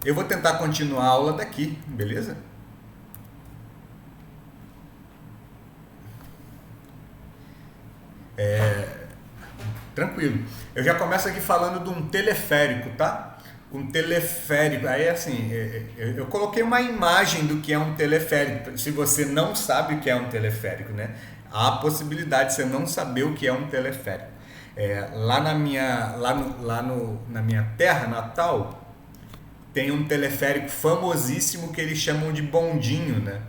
Eu vou tentar continuar a aula daqui, beleza? Tranquilo. Eu já começo aqui falando de um teleférico, tá? Um teleférico. Aí, assim, eu coloquei uma imagem do que é um teleférico. Se você não sabe o que é um teleférico, né? Há a possibilidade de você não saber o que é um teleférico. Lá na minha terra natal, tem um teleférico famosíssimo que eles chamam de bondinho, né?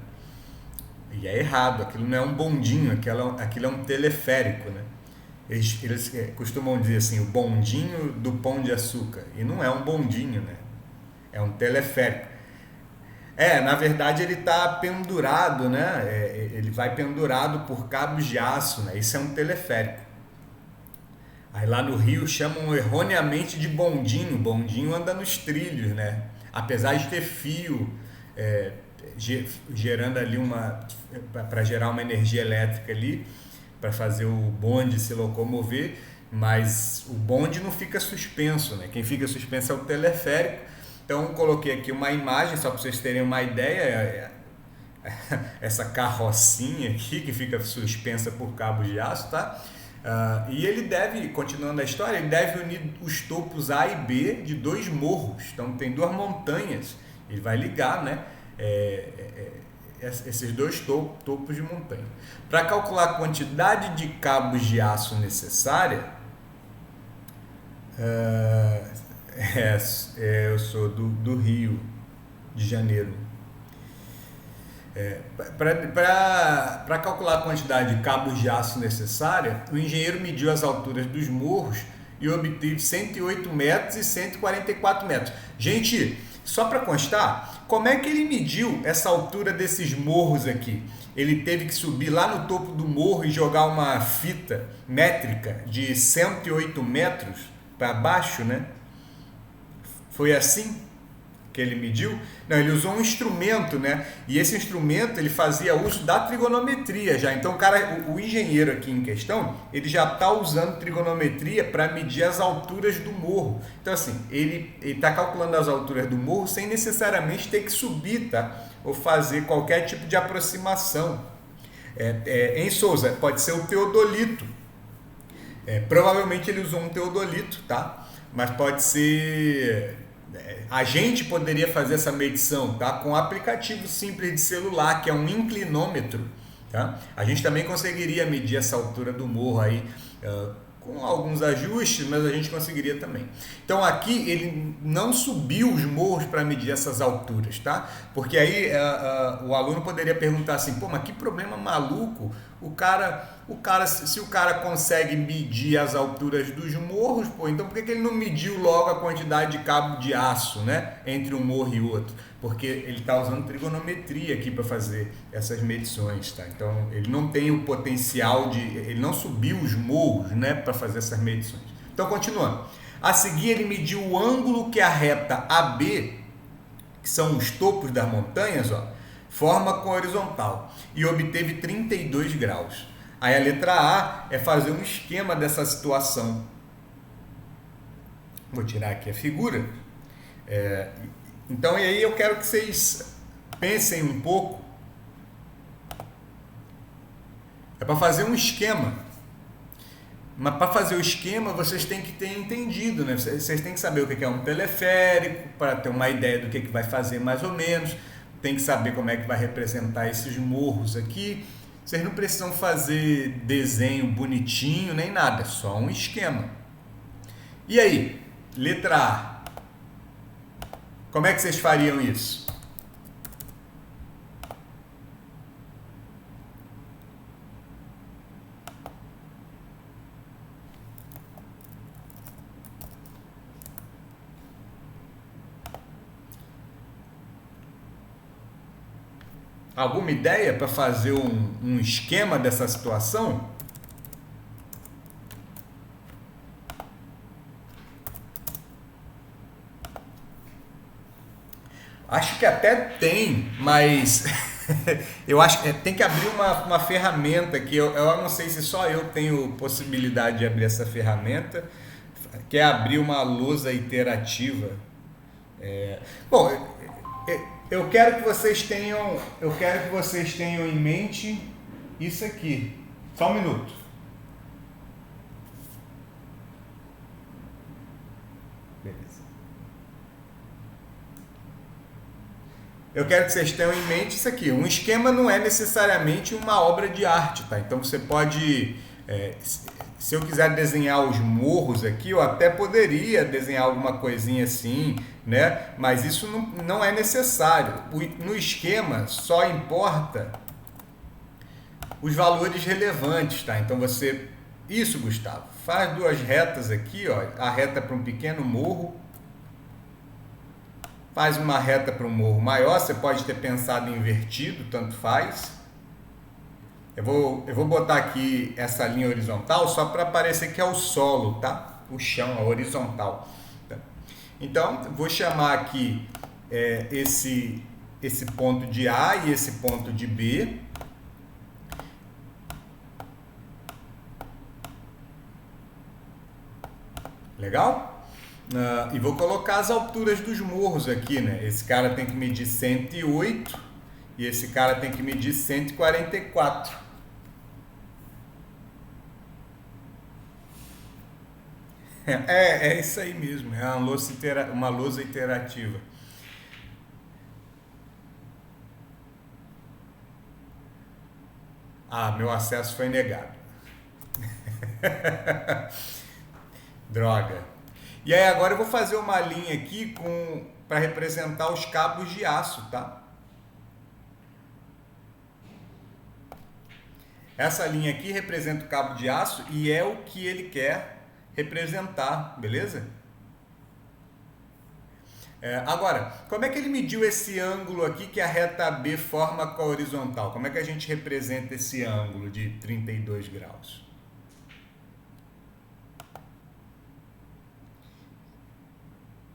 E é errado, aquilo não é um bondinho, aquilo é um teleférico, né? Eles costumam dizer assim, o bondinho do Pão de Açúcar. E não é um bondinho, né? É um teleférico. Na verdade ele está pendurado, né? Ele vai pendurado por cabos de aço, né? Isso é um teleférico. Aí lá no Rio chamam erroneamente de bondinho. Bondinho anda nos trilhos, né? Apesar de ter fio, é, gerando ali para gerar uma energia elétrica ali, para fazer o bonde se locomover, mas o bonde não fica suspenso, né? Quem fica suspenso é o teleférico. Então eu coloquei aqui uma imagem só para vocês terem uma ideia. Essa carrocinha aqui que fica suspensa por cabos de aço, tá? E ele deve, continuando a história, ele deve unir os topos A e B de dois morros. Então tem duas montanhas. Ele vai ligar, né? Esses dois topos de montanha. Para calcular a quantidade de cabos de aço necessária, eu sou do Rio de Janeiro. Para calcular a quantidade de cabos de aço necessária, o engenheiro mediu as alturas dos morros e obteve 108 metros e 144 metros. Gente, só para constar, como é que ele mediu essa altura desses morros aqui? Ele teve que subir lá no topo do morro e jogar uma fita métrica de 108 metros para baixo, né? Foi assim que ele mediu? Não, ele usou um instrumento, né? E esse instrumento ele fazia uso da trigonometria já. Então o engenheiro aqui em questão, ele já está usando trigonometria para medir as alturas do morro. Então assim, ele está calculando as alturas do morro sem necessariamente ter que subir, tá? Ou fazer qualquer tipo de aproximação. Em Souza, pode ser o teodolito. Provavelmente ele usou um teodolito, tá? Mas pode ser... A gente poderia fazer essa medição, tá? Com um aplicativo simples de celular, que é um inclinômetro, tá? A gente também conseguiria medir essa altura do morro aí, com alguns ajustes, mas a gente conseguiria também. Então aqui ele não subiu os morros para medir essas alturas, tá? Porque aí o aluno poderia perguntar assim, pô, mas que problema maluco, se o cara consegue medir as alturas dos morros, pô, então por que ele não mediu logo a quantidade de cabo de aço, né, entre um morro e outro? Porque ele está usando trigonometria aqui para fazer essas medições, tá? Então ele não tem o potencial ele não subiu os morros, né, para fazer essas medições. Então continuando, a seguir ele mediu o ângulo que a reta AB, que são os topos das montanhas, forma com a horizontal e obteve 32 graus. Aí a letra A é fazer um esquema dessa situação. Vou tirar aqui a figura. Então, e aí eu quero que vocês pensem um pouco. É para fazer um esquema. Mas para fazer o esquema, vocês têm que ter entendido, né? Vocês têm que saber o que é um teleférico, para ter uma ideia do que vai fazer mais ou menos. Tem que saber como é que vai representar esses morros aqui. Vocês não precisam fazer desenho bonitinho nem nada, é só um esquema. E aí, letra A. Como é que vocês fariam isso? Alguma ideia para fazer um esquema dessa situação? Acho que até tem, mas eu acho que tem que abrir uma ferramenta que eu não sei se só eu tenho possibilidade de abrir essa ferramenta, que é abrir uma lousa iterativa. Bom, eu quero que vocês tenham em mente isso aqui. Só um minuto. Beleza. Eu quero que vocês tenham em mente isso aqui. Um esquema não é necessariamente uma obra de arte, tá? Então você pode, se eu quiser desenhar os morros aqui, eu até poderia desenhar alguma coisinha assim, né? Mas isso não é necessário. No esquema só importa os valores relevantes, tá? Então isso, Gustavo, faz duas retas aqui, ó, a reta para um pequeno morro, faz uma reta para um morro maior, você pode ter pensado invertido, tanto faz. Eu vou botar aqui essa linha horizontal só para parecer que é o solo, tá? O chão, a horizontal. Tá? Então, vou chamar aqui esse ponto de A e esse ponto de B. Legal? E vou colocar as alturas dos morros aqui, né? Esse cara tem que medir 108 e esse cara tem que medir 144. É isso aí mesmo, é uma lousa iterativa. Ah, meu acesso foi negado. Droga. E aí agora eu vou fazer uma linha aqui para representar os cabos de aço, tá? Essa linha aqui representa o cabo de aço e é o que ele quer representar, beleza? Agora, como é que ele mediu esse ângulo aqui que a reta B forma com a horizontal? Como é que a gente representa esse ângulo de 32 graus?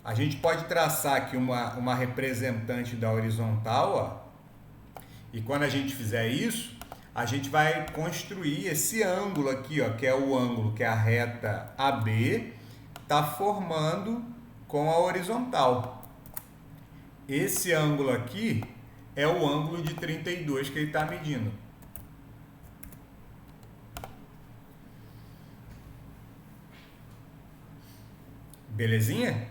A gente pode traçar aqui uma representante da horizontal, ó, e quando a gente fizer isso, a gente vai construir esse ângulo aqui, ó, que é o ângulo que a reta AB está formando com a horizontal. Esse ângulo aqui é o ângulo de 32 que ele está medindo. Belezinha?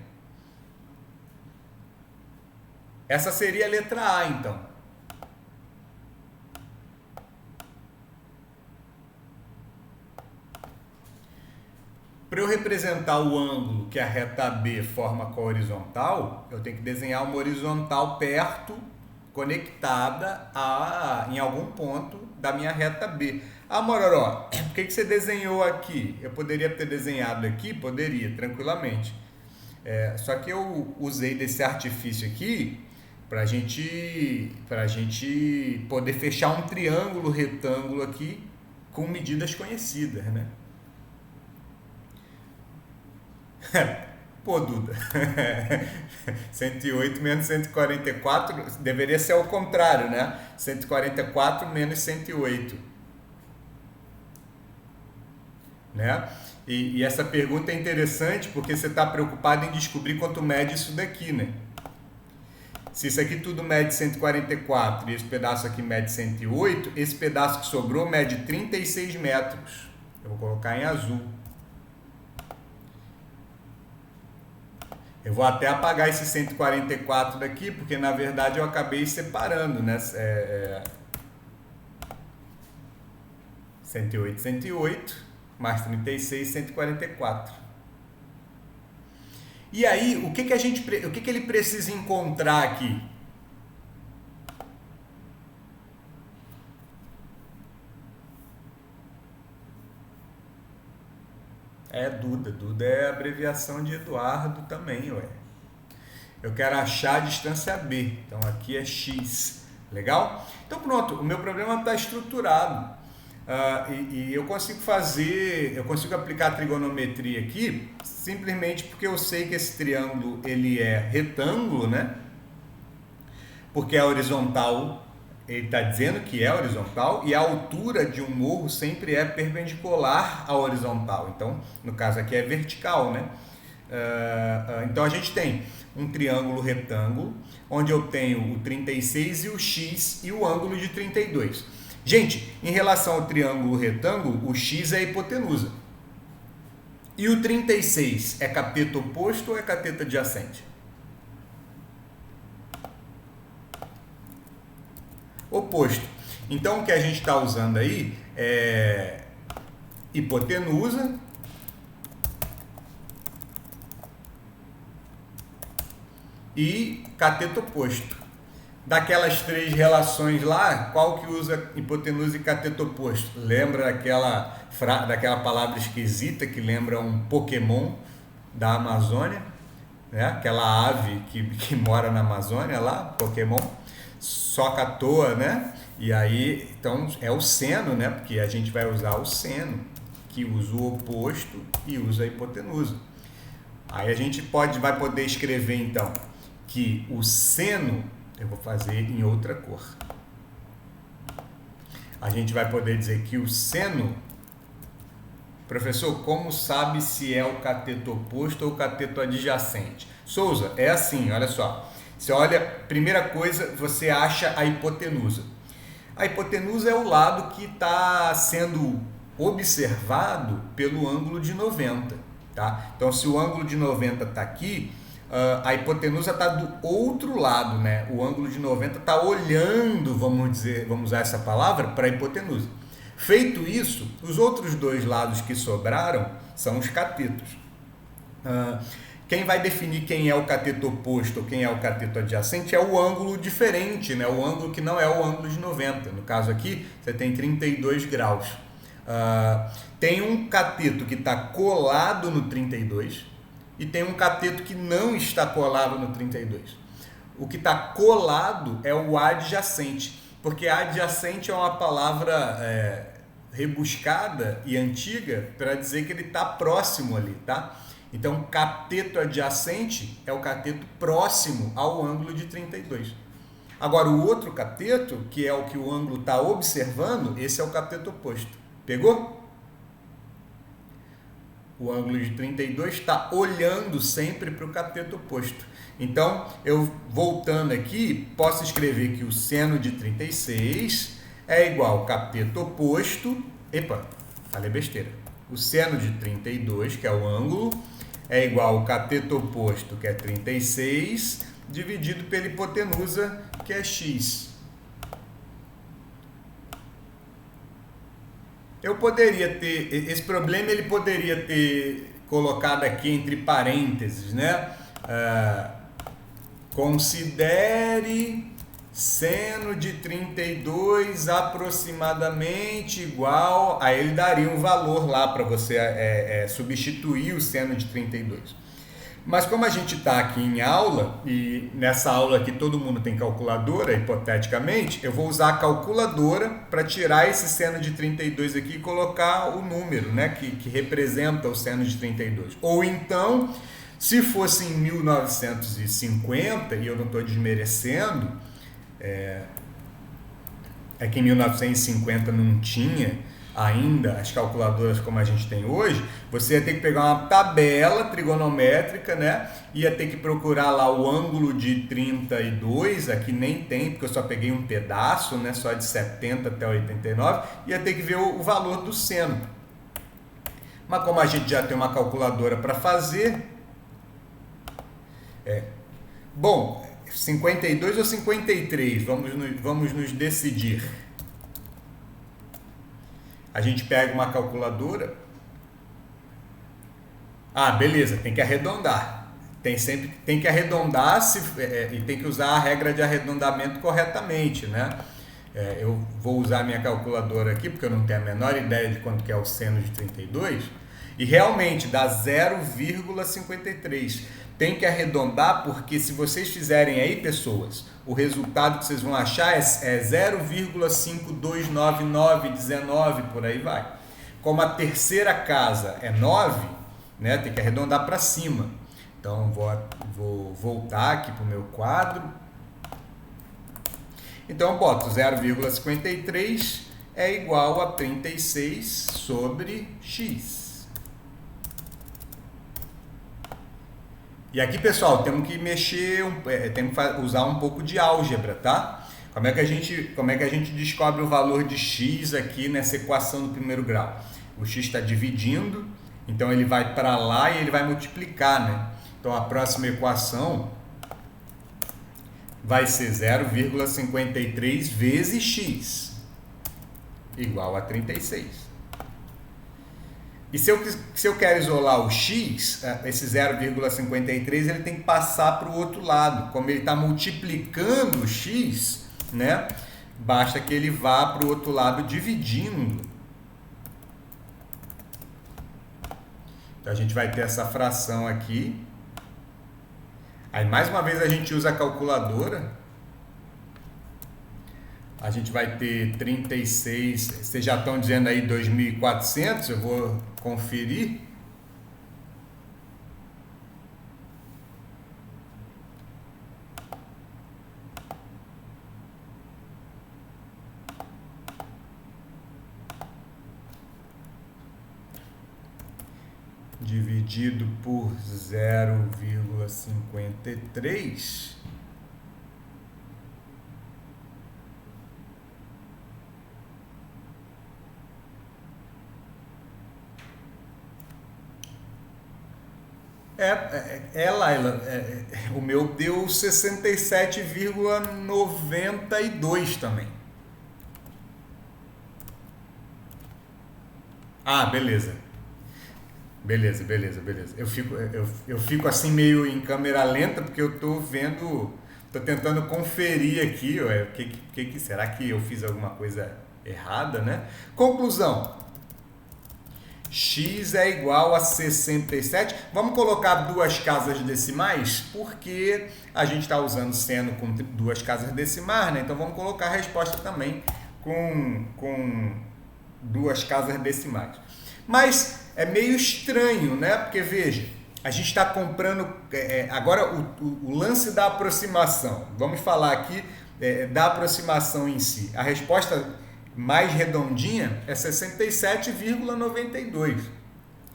Essa seria a letra A, então. Para eu representar o ângulo que a reta B forma com a horizontal, eu tenho que desenhar uma horizontal perto, conectada em algum ponto da minha reta B. Ah, Mororó, por que você desenhou aqui? Eu poderia ter desenhado aqui? Poderia, tranquilamente. Só que eu usei desse artifício aqui para a gente poder fechar um triângulo retângulo aqui com medidas conhecidas, né? Pô, Duda, 108 menos 144 deveria ser ao contrário, né? 144 menos 108, né? E essa pergunta é interessante porque você está preocupado em descobrir quanto mede isso daqui, né? Se isso aqui tudo mede 144 e esse pedaço aqui mede 108, esse pedaço que sobrou mede 36 metros. Eu vou colocar em azul. Eu vou até apagar esse 144 daqui, porque na verdade eu acabei separando, né? 108, 108, mais 36, 144. E aí, o que ele precisa encontrar aqui? Duda. Duda é abreviação de Eduardo também, ué. Eu quero achar a distância B. Então aqui é X. Legal? Então pronto, o meu problema está estruturado. E eu consigo aplicar a trigonometria aqui simplesmente porque eu sei que esse triângulo ele é retângulo, né? Porque a horizontal, ele está dizendo que é horizontal e a altura de um morro sempre é perpendicular à horizontal. Então, no caso aqui é vertical, né? Então a gente tem um triângulo retângulo, onde eu tenho o 36 e o x e o ângulo de 32. Gente, em relação ao triângulo retângulo, o x é a hipotenusa. E o 36 é cateto oposto ou é cateto adjacente? Oposto. Então, o que a gente está usando aí é hipotenusa e cateto oposto. Daquelas três relações lá, qual que usa hipotenusa e cateto oposto? Lembra daquela palavra esquisita que lembra um Pokémon da Amazônia? Né? Aquela ave que mora na Amazônia lá, Pokémon, soca à toa, né? E aí, então, é o seno, né? Porque a gente vai usar o seno, que usa o oposto e usa a hipotenusa. Aí a gente vai poder escrever, então, que o seno, eu vou fazer em outra cor. A gente vai poder dizer que o seno, professor, como sabe se é o cateto oposto ou o cateto adjacente? Souza, é assim, olha só. Você olha, primeira coisa, você acha a hipotenusa. A hipotenusa é o lado que está sendo observado pelo ângulo de 90, tá? Então, se o ângulo de 90 está aqui, a hipotenusa está do outro lado, né? O ângulo de 90 está olhando, vamos usar essa palavra, para a hipotenusa. Feito isso, os outros dois lados que sobraram são os catetos. Quem vai definir quem é o cateto oposto ou quem é o cateto adjacente é o ângulo diferente, né? O ângulo que não é o ângulo de 90. No caso aqui, você tem 32 graus. Tem um cateto que está colado no 32 e tem um cateto que não está colado no 32. O que está colado é o adjacente, porque adjacente é uma palavra rebuscada e antiga para dizer que ele está próximo ali, tá? Então, cateto adjacente é o cateto próximo ao ângulo de 32. Agora, o outro cateto, que é o que o ângulo está observando, esse é o cateto oposto. Pegou? O ângulo de 32 está olhando sempre para o cateto oposto. Então, eu voltando aqui, posso escrever que o seno de 36 é igual ao cateto oposto. Epa, falei besteira. O seno de 32, que é o ângulo, é igual ao cateto oposto, que é 36, dividido pela hipotenusa, que é x. Eu poderia ter, esse problema ele poderia ter colocado aqui entre parênteses, né? Considere seno de 32 aproximadamente igual, aí ele daria um valor lá para você substituir o seno de 32. Mas como a gente está aqui em aula, e nessa aula aqui todo mundo tem calculadora, hipoteticamente, eu vou usar a calculadora para tirar esse seno de 32 aqui e colocar o número, né, que representa o seno de 32. Ou então, se fosse em 1950, e eu não estou desmerecendo, que em 1950 não tinha ainda as calculadoras como a gente tem hoje, você ia ter que pegar uma tabela trigonométrica, né? Ia ter que procurar lá o ângulo de 32, aqui nem tem, porque eu só peguei um pedaço, né? Só de 70 até 89, ia ter que ver o valor do seno. Mas como a gente já tem uma calculadora para fazer, bom, 52 ou 53, vamos nos decidir. A gente pega uma calculadora. Beleza, tem que arredondar. Tem que arredondar e tem que usar a regra de arredondamento corretamente, né? Eu vou usar a minha calculadora aqui, porque eu não tenho a menor ideia de quanto que é o seno de 32. E realmente dá 0,53. Tem que arredondar, porque se vocês fizerem aí, pessoas, o resultado que vocês vão achar é 0,529919, por aí vai. Como a terceira casa é 9, né, tem que arredondar para cima. Então, vou voltar aqui para o meu quadro. Então, eu boto 0,53 é igual a 36 sobre x. E aqui, pessoal, temos que mexer, temos que usar um pouco de álgebra, tá? Como é que a gente descobre o valor de x aqui nessa equação do primeiro grau? O x está dividindo, então ele vai para lá e ele vai multiplicar, né? Então a próxima equação vai ser 0,53 vezes x, igual a 36. E se eu quero isolar o x, esse 0,53, ele tem que passar para o outro lado. Como ele está multiplicando o x, né? Basta que ele vá para o outro lado dividindo. Então a gente vai ter essa fração aqui. Aí mais uma vez a gente usa a calculadora. A gente vai ter 36, vocês já estão dizendo aí 2.400, eu vou conferir. Dividido por 0,53. Laila, o meu deu 67,92 também. Ah, beleza. Beleza. Eu fico assim meio em câmera lenta porque eu tô vendo, tô tentando conferir aqui, o que será que eu fiz alguma coisa errada, né? Conclusão. X é igual a 67. Vamos colocar duas casas decimais, porque a gente está usando seno com duas casas decimais, né? Então vamos colocar a resposta também com duas casas decimais. Mas é meio estranho, né? Porque veja, a gente está comprando. Agora o lance da aproximação. Vamos falar aqui da aproximação em si. A resposta mais redondinha é 67,92.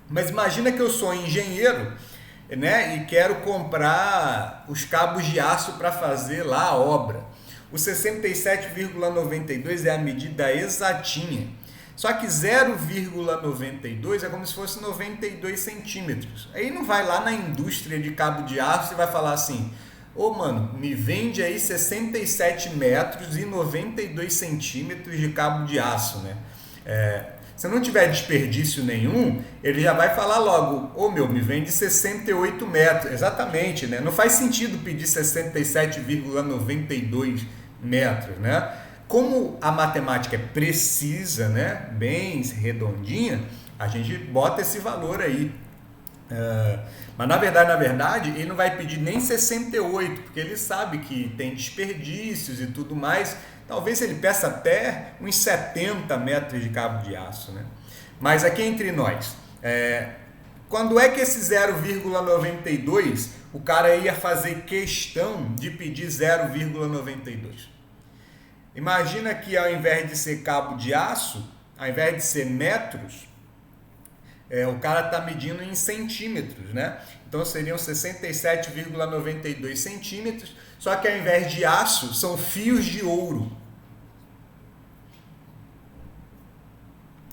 Mas imagina que eu sou engenheiro, né, e quero comprar os cabos de aço para fazer lá a obra. O 67,92 é a medida exatinha. Só que 0,92 é como se fosse 92 centímetros. Aí não vai lá na indústria de cabo de aço e vai falar assim: ô mano, me vende aí 67 metros e 92 centímetros de cabo de aço, né? Se não tiver desperdício nenhum, ele já vai falar logo: ô meu, me vende 68 metros. Exatamente, né? Não faz sentido pedir 67,92 metros, né? Como a matemática é precisa, né? Bem redondinha, a gente bota esse valor aí. Mas na verdade, ele não vai pedir nem 68, porque ele sabe que tem desperdícios e tudo mais. Talvez ele peça até uns 70 metros de cabo de aço, né? Mas aqui entre nós, quando é que esse 0,92 o cara ia fazer questão de pedir 0,92? Imagina que ao invés de ser cabo de aço, ao invés de ser metros, o cara está medindo em centímetros, né? Então seriam 67,92 centímetros, só que ao invés de aço, são fios de ouro.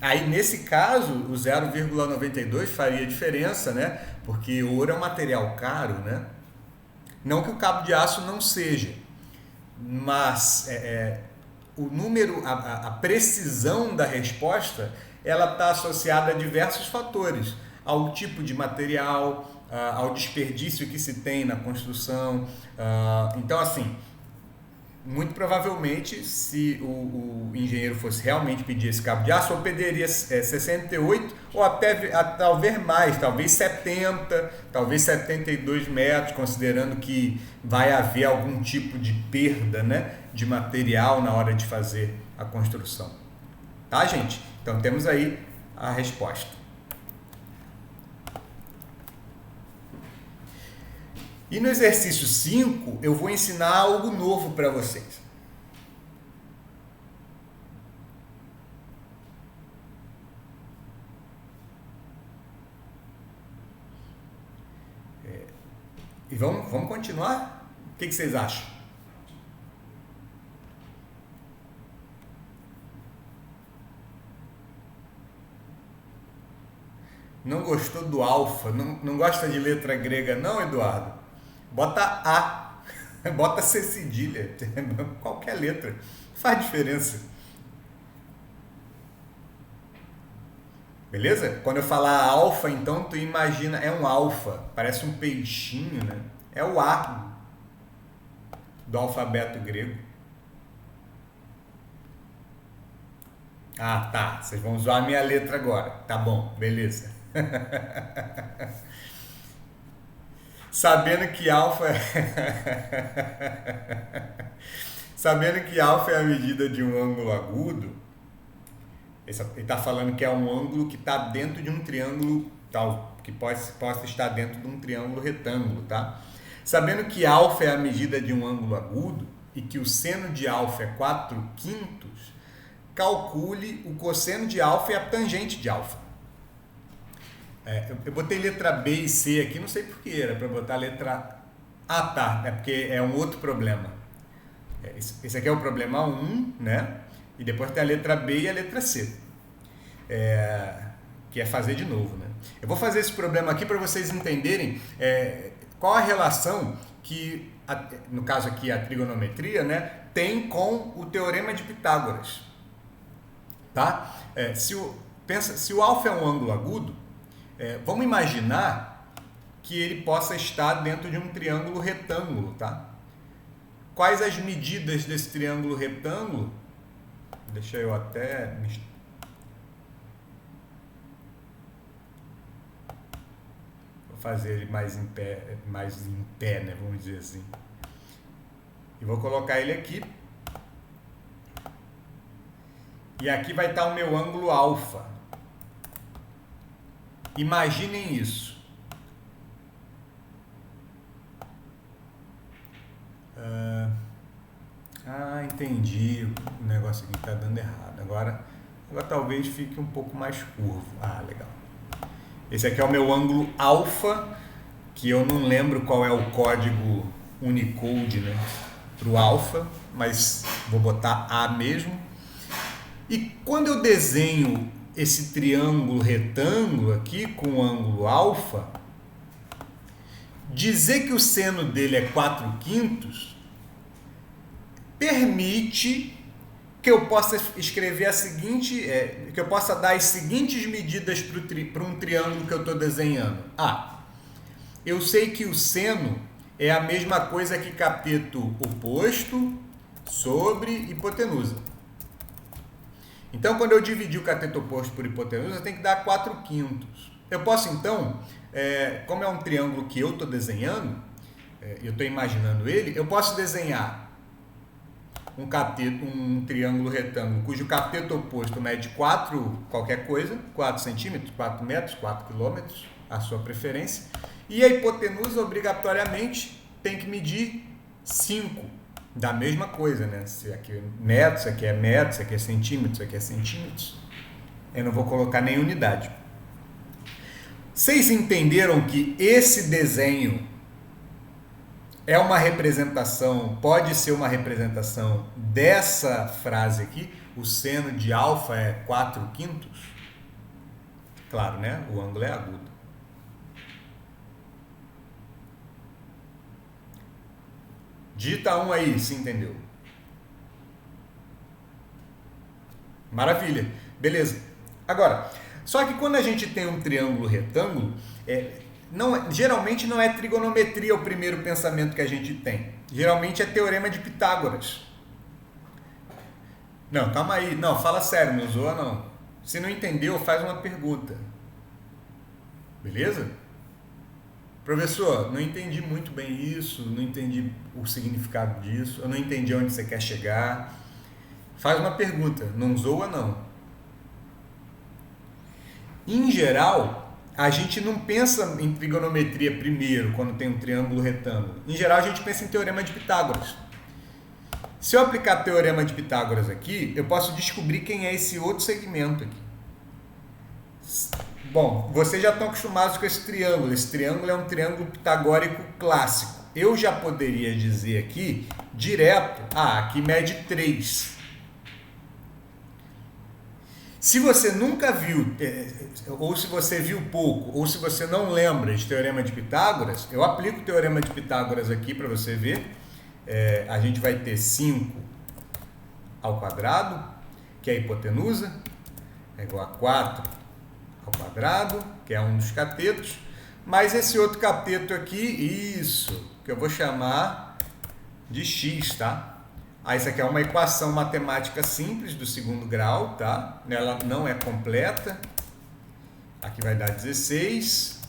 Aí nesse caso, o 0,92 faria diferença, né? Porque ouro é um material caro, né? Não que o cabo de aço não seja, mas o número, a precisão da resposta, ela está associada a diversos fatores, ao tipo de material, ao desperdício que se tem na construção. Então, assim, muito provavelmente, se o engenheiro fosse realmente pedir esse cabo de aço, eu pediria 68 ou até talvez mais, talvez 70, talvez 72 metros, considerando que vai haver algum tipo de perda, né, de material na hora de fazer a construção. Tá, gente? Então temos aí a resposta. E no exercício 5, eu vou ensinar algo novo para vocês. vamos continuar? O que vocês acham? Não gostou do alfa? Não gosta de letra grega não, Eduardo? Bota A. Bota C cedilha. Qualquer letra. Faz diferença. Beleza? Quando eu falar alfa, então tu imagina, é um alfa. Parece um peixinho, né? É o A do alfabeto grego. Ah, tá. Vocês vão usar a minha letra agora. Tá bom, beleza. Sabendo que alfa sabendo que alfa é a medida de um ângulo agudo, ele está falando que é um ângulo que está dentro de um triângulo tal, que possa estar dentro de um triângulo retângulo, tá? Sabendo que alfa é a medida de um ângulo agudo e que o seno de alfa é 4/5, calcule o cosseno de alfa e a tangente de alfa. Eu botei letra B e C aqui, não sei porquê, era para botar letra... Ah, tá, é porque é um outro problema. Esse aqui é o problema 1, né? E depois tem a letra B e a letra C. Que é fazer de novo, né? Eu vou fazer esse problema aqui para vocês entenderem qual a relação que, no caso aqui, a trigonometria, né, tem com o teorema de Pitágoras. Tá? Se o alfa é um ângulo agudo, vamos imaginar que ele possa estar dentro de um triângulo retângulo, tá? Quais as medidas desse triângulo retângulo? Deixa eu até... Vou fazer ele mais em pé, né? Vamos dizer assim. E vou colocar ele aqui. E aqui vai estar o meu ângulo alfa. Imaginem isso. Entendi. O negócio aqui está dando errado. Agora talvez fique um pouco mais curvo. Ah, legal. Esse aqui é o meu ângulo alfa, que eu não lembro qual é o código Unicode, né, para o alfa, mas vou botar A mesmo. E quando eu desenho esse triângulo retângulo aqui com o ângulo alfa, dizer que o seno dele é 4/5 permite que eu possa escrever a seguinte, que eu possa dar as seguintes medidas para um triângulo que eu estou desenhando. Eu sei que o seno é a mesma coisa que cateto oposto sobre hipotenusa. Então, quando eu dividir o cateto oposto por hipotenusa, eu tenho que dar 4/5. Eu posso, então, como é um triângulo que eu estou desenhando, eu estou imaginando ele, eu posso desenhar um triângulo retângulo cujo cateto oposto mede 4 qualquer coisa, 4 centímetros, 4 metros, 4 quilômetros, a sua preferência, e a hipotenusa obrigatoriamente tem que medir 5, da mesma coisa, né? Se aqui é metro, se aqui é metro, se aqui é centímetro, se aqui é centímetros. Eu não vou colocar nem unidade. Vocês entenderam que esse desenho é uma representação, pode ser uma representação dessa frase aqui, o seno de alfa é 4/5? Claro, né? O ângulo é agudo. Digita 1 aí, se entendeu. Maravilha, beleza. Agora, só que quando a gente tem um triângulo retângulo, geralmente não é trigonometria o primeiro pensamento que a gente tem. Geralmente é teorema de Pitágoras. Não, calma aí. Não, fala sério, não zoa não. Se não entendeu, faz uma pergunta. Beleza? Professor, não entendi muito bem isso, não entendi o significado disso, eu não entendi onde você quer chegar. Faz uma pergunta, não zoa não. Em geral, a gente não pensa em trigonometria primeiro, quando tem um triângulo retângulo. Em geral, a gente pensa em teorema de Pitágoras. Se eu aplicar teorema de Pitágoras aqui, eu posso descobrir quem é esse outro segmento aqui. Bom, vocês já estão acostumados com esse triângulo. Esse triângulo é um triângulo pitagórico clássico. Eu já poderia dizer aqui, direto, aqui mede 3. Se você nunca viu, ou se você viu pouco, ou se você não lembra de Teorema de Pitágoras, eu aplico o Teorema de Pitágoras aqui para você ver. A gente vai ter 5 ao quadrado, que é a hipotenusa, é igual a 4 ao quadrado, que é um dos catetos, mais esse outro cateto aqui, isso, que eu vou chamar de x, tá? Isso aqui é uma equação matemática simples do segundo grau, tá? Ela não é completa. Aqui vai dar 16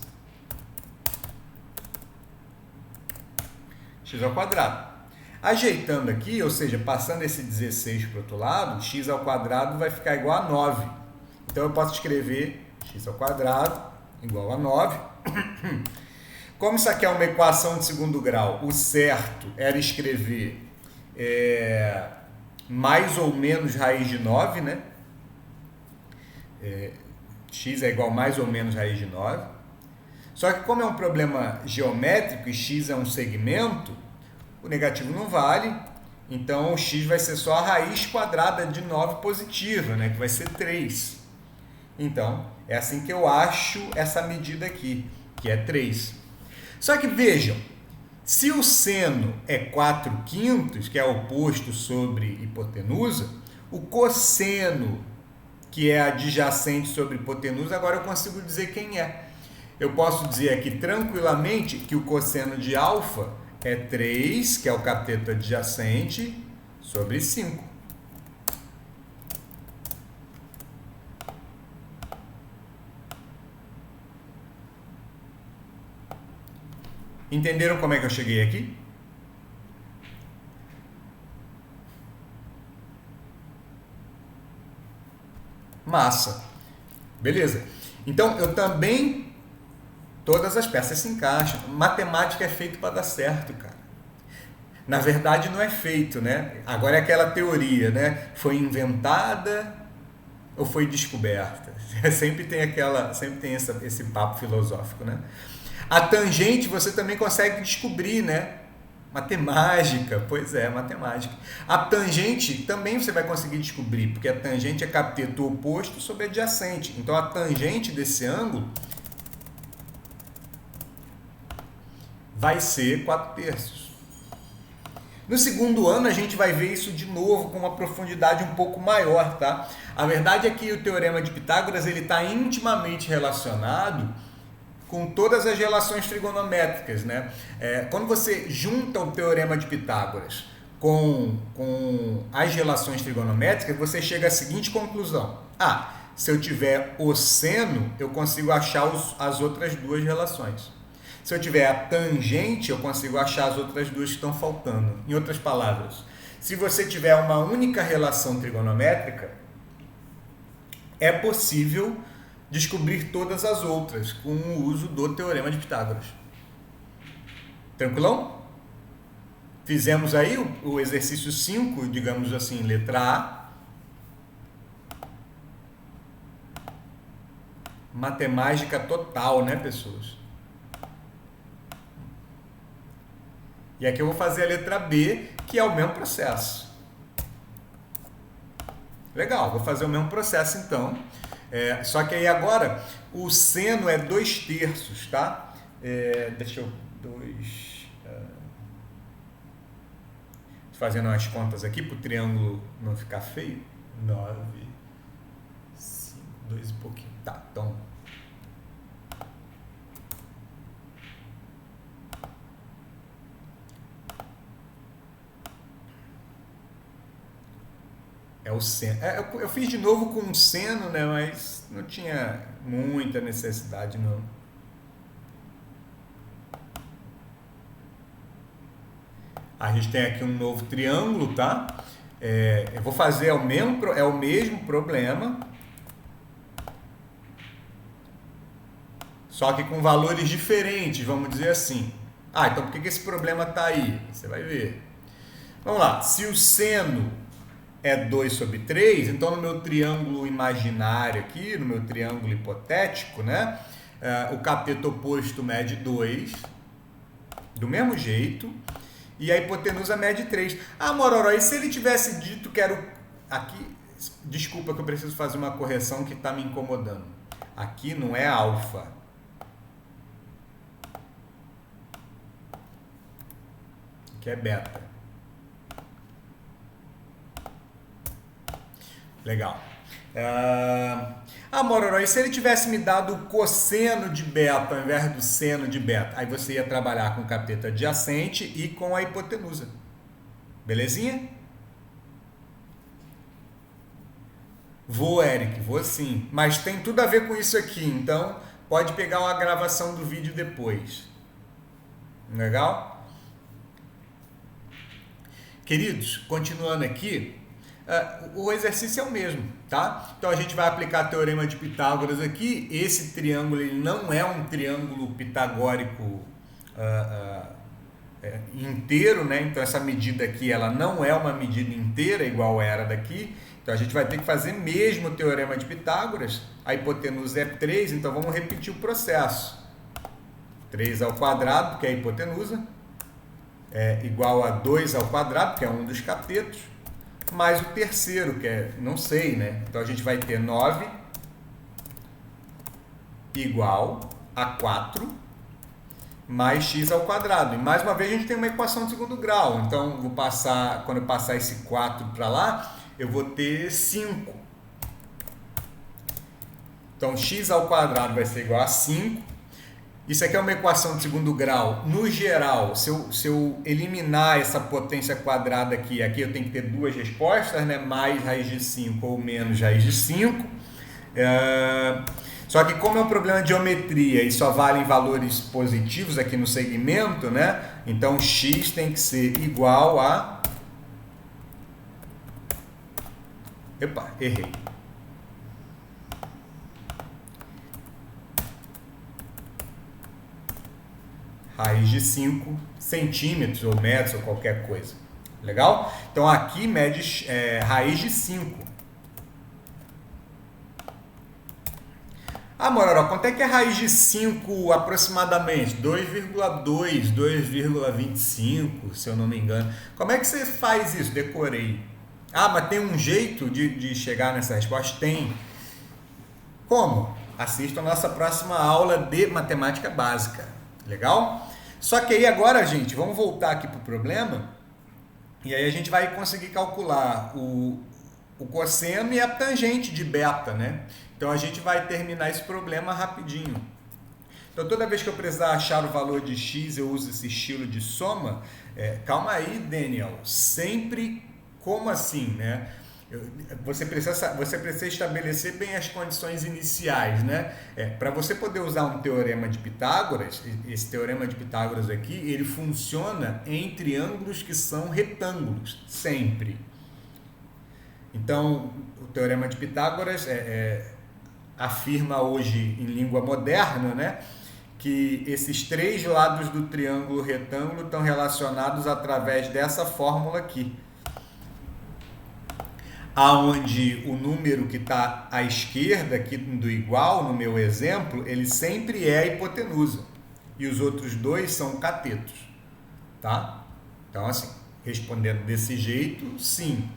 x ao quadrado. Ajeitando aqui, ou seja, passando esse 16 para o outro lado, x ao quadrado vai ficar igual a 9. Então eu posso escrever x ao quadrado igual a 9. Como isso aqui é uma equação de segundo grau, o certo era escrever mais ou menos raiz de 9, né? X é igual a mais ou menos raiz de 9. Só que como é um problema geométrico e x é um segmento, o negativo não vale, então o x vai ser só a raiz quadrada de 9 positiva, né? Que vai ser 3. Então, é assim que eu acho essa medida aqui, que é 3. Só que vejam, se o seno é 4/5, que é oposto sobre hipotenusa, o cosseno, que é adjacente sobre hipotenusa, agora eu consigo dizer quem é. Eu posso dizer aqui tranquilamente que o cosseno de alfa é 3, que é o cateto adjacente, sobre 5. Entenderam como é que eu cheguei aqui? Massa. Beleza. Então, eu também... Todas as peças se encaixam. Matemática é feito para dar certo, cara. Na verdade, não é feito, né? Agora é aquela teoria, né? Foi inventada ou foi descoberta? Sempre tem esse papo filosófico, né? A tangente você também consegue descobrir, né? Matemática, pois é, matemática. A tangente também você vai conseguir descobrir, porque a tangente é cateto oposto sobre adjacente. Então, a tangente desse ângulo vai ser 4/3. No segundo ano, a gente vai ver isso de novo com uma profundidade um pouco maior, tá? A verdade é que o Teorema de Pitágoras ele está intimamente relacionado com todas as relações trigonométricas, né? Quando você junta o Teorema de Pitágoras com as relações trigonométricas, você chega à seguinte conclusão. Se eu tiver o seno, eu consigo achar as outras duas relações. Se eu tiver a tangente, eu consigo achar as outras duas que estão faltando. Em outras palavras, se você tiver uma única relação trigonométrica, é possível descobrir todas as outras com o uso do Teorema de Pitágoras. Tranquilão? Fizemos aí o exercício 5, digamos assim, letra A. Matemática total, né, pessoas? E aqui eu vou fazer a letra B, que é o mesmo processo. Legal, vou fazer o mesmo processo então. Só que aí agora o seno é 2/3, tá? Deixa eu... fazendo umas contas aqui para o triângulo não ficar feio. 9, 5, 2 e pouquinho. Tá, então... É o seno. Eu fiz de novo com o seno, né? Mas não tinha muita necessidade, não. A gente tem aqui um novo triângulo, tá? Eu vou fazer o mesmo problema, só que com valores diferentes, vamos dizer assim. Então por que esse problema está aí? Você vai ver. Vamos lá. Se o seno é 2 sobre 3, então no meu triângulo imaginário aqui, no meu triângulo hipotético, né, o cateto oposto mede 2, do mesmo jeito, e a hipotenusa mede 3. Ah, Mororó, e se ele tivesse dito que era o... Aqui, desculpa que eu preciso fazer uma correção que está me incomodando. Aqui não é alfa. Aqui é beta. Legal. Mororó, e se ele tivesse me dado o cosseno de beta ao invés do seno de beta? Aí você ia trabalhar com o cateto adjacente e com a hipotenusa. Belezinha? Vou, Eric, vou sim. Mas tem tudo a ver com isso aqui, então pode pegar uma gravação do vídeo depois. Legal? Queridos, continuando aqui, o exercício é o mesmo, tá? Então a gente vai aplicar o teorema de Pitágoras aqui. Esse triângulo ele não é um triângulo pitagórico inteiro, né? Então essa medida aqui ela não é uma medida inteira igual era daqui. Então a gente vai ter que fazer mesmo o teorema de Pitágoras. A hipotenusa é 3, então vamos repetir o processo. 3 ao quadrado, que é a hipotenusa, é igual a 2 ao quadrado, que é um dos catetos, mais o terceiro, que é, não sei, né? Então a gente vai ter 9 igual a 4 mais x ao quadrado. E mais uma vez a gente tem uma equação de segundo grau. Então vou passar, quando eu passar esse 4 para lá, eu vou ter 5. Então x ao quadrado vai ser igual a 5. Isso aqui é uma equação de segundo grau. No geral, se eu eliminar essa potência quadrada aqui eu tenho que ter duas respostas, né? Mais raiz de 5 ou menos raiz de 5. Só que como é um problema de geometria e só valem valores positivos aqui no segmento, né? Então x tem que ser igual a... Epa, errei. Raiz de 5 centímetros ou metros ou qualquer coisa. Legal? Então aqui mede raiz de 5. Mororó, quanto é que é raiz de 5 aproximadamente? 2,2, 2,25, se eu não me engano. Como é que você faz isso? Decorei. Mas tem um jeito de chegar nessa resposta? Tem. Como? Assista a nossa próxima aula de matemática básica. Legal? Só que aí agora, gente, vamos voltar aqui para o problema. E aí a gente vai conseguir calcular o cosseno e a tangente de beta, né? Então a gente vai terminar esse problema rapidinho. Então toda vez que eu precisar achar o valor de x, eu uso esse estilo de soma. Calma aí, Daniel. Sempre como assim, né? Você precisa estabelecer bem as condições iniciais, né? Para você poder usar um teorema de Pitágoras, esse teorema de Pitágoras aqui, ele funciona em triângulos que são retângulos, sempre. Então, o teorema de Pitágoras afirma hoje em língua moderna, né, que esses três lados do triângulo retângulo estão relacionados através dessa fórmula aqui, aonde o número que está à esquerda aqui do igual, no meu exemplo, ele sempre é a hipotenusa. E os outros dois são catetos. Tá? Então, assim, respondendo desse jeito, sim.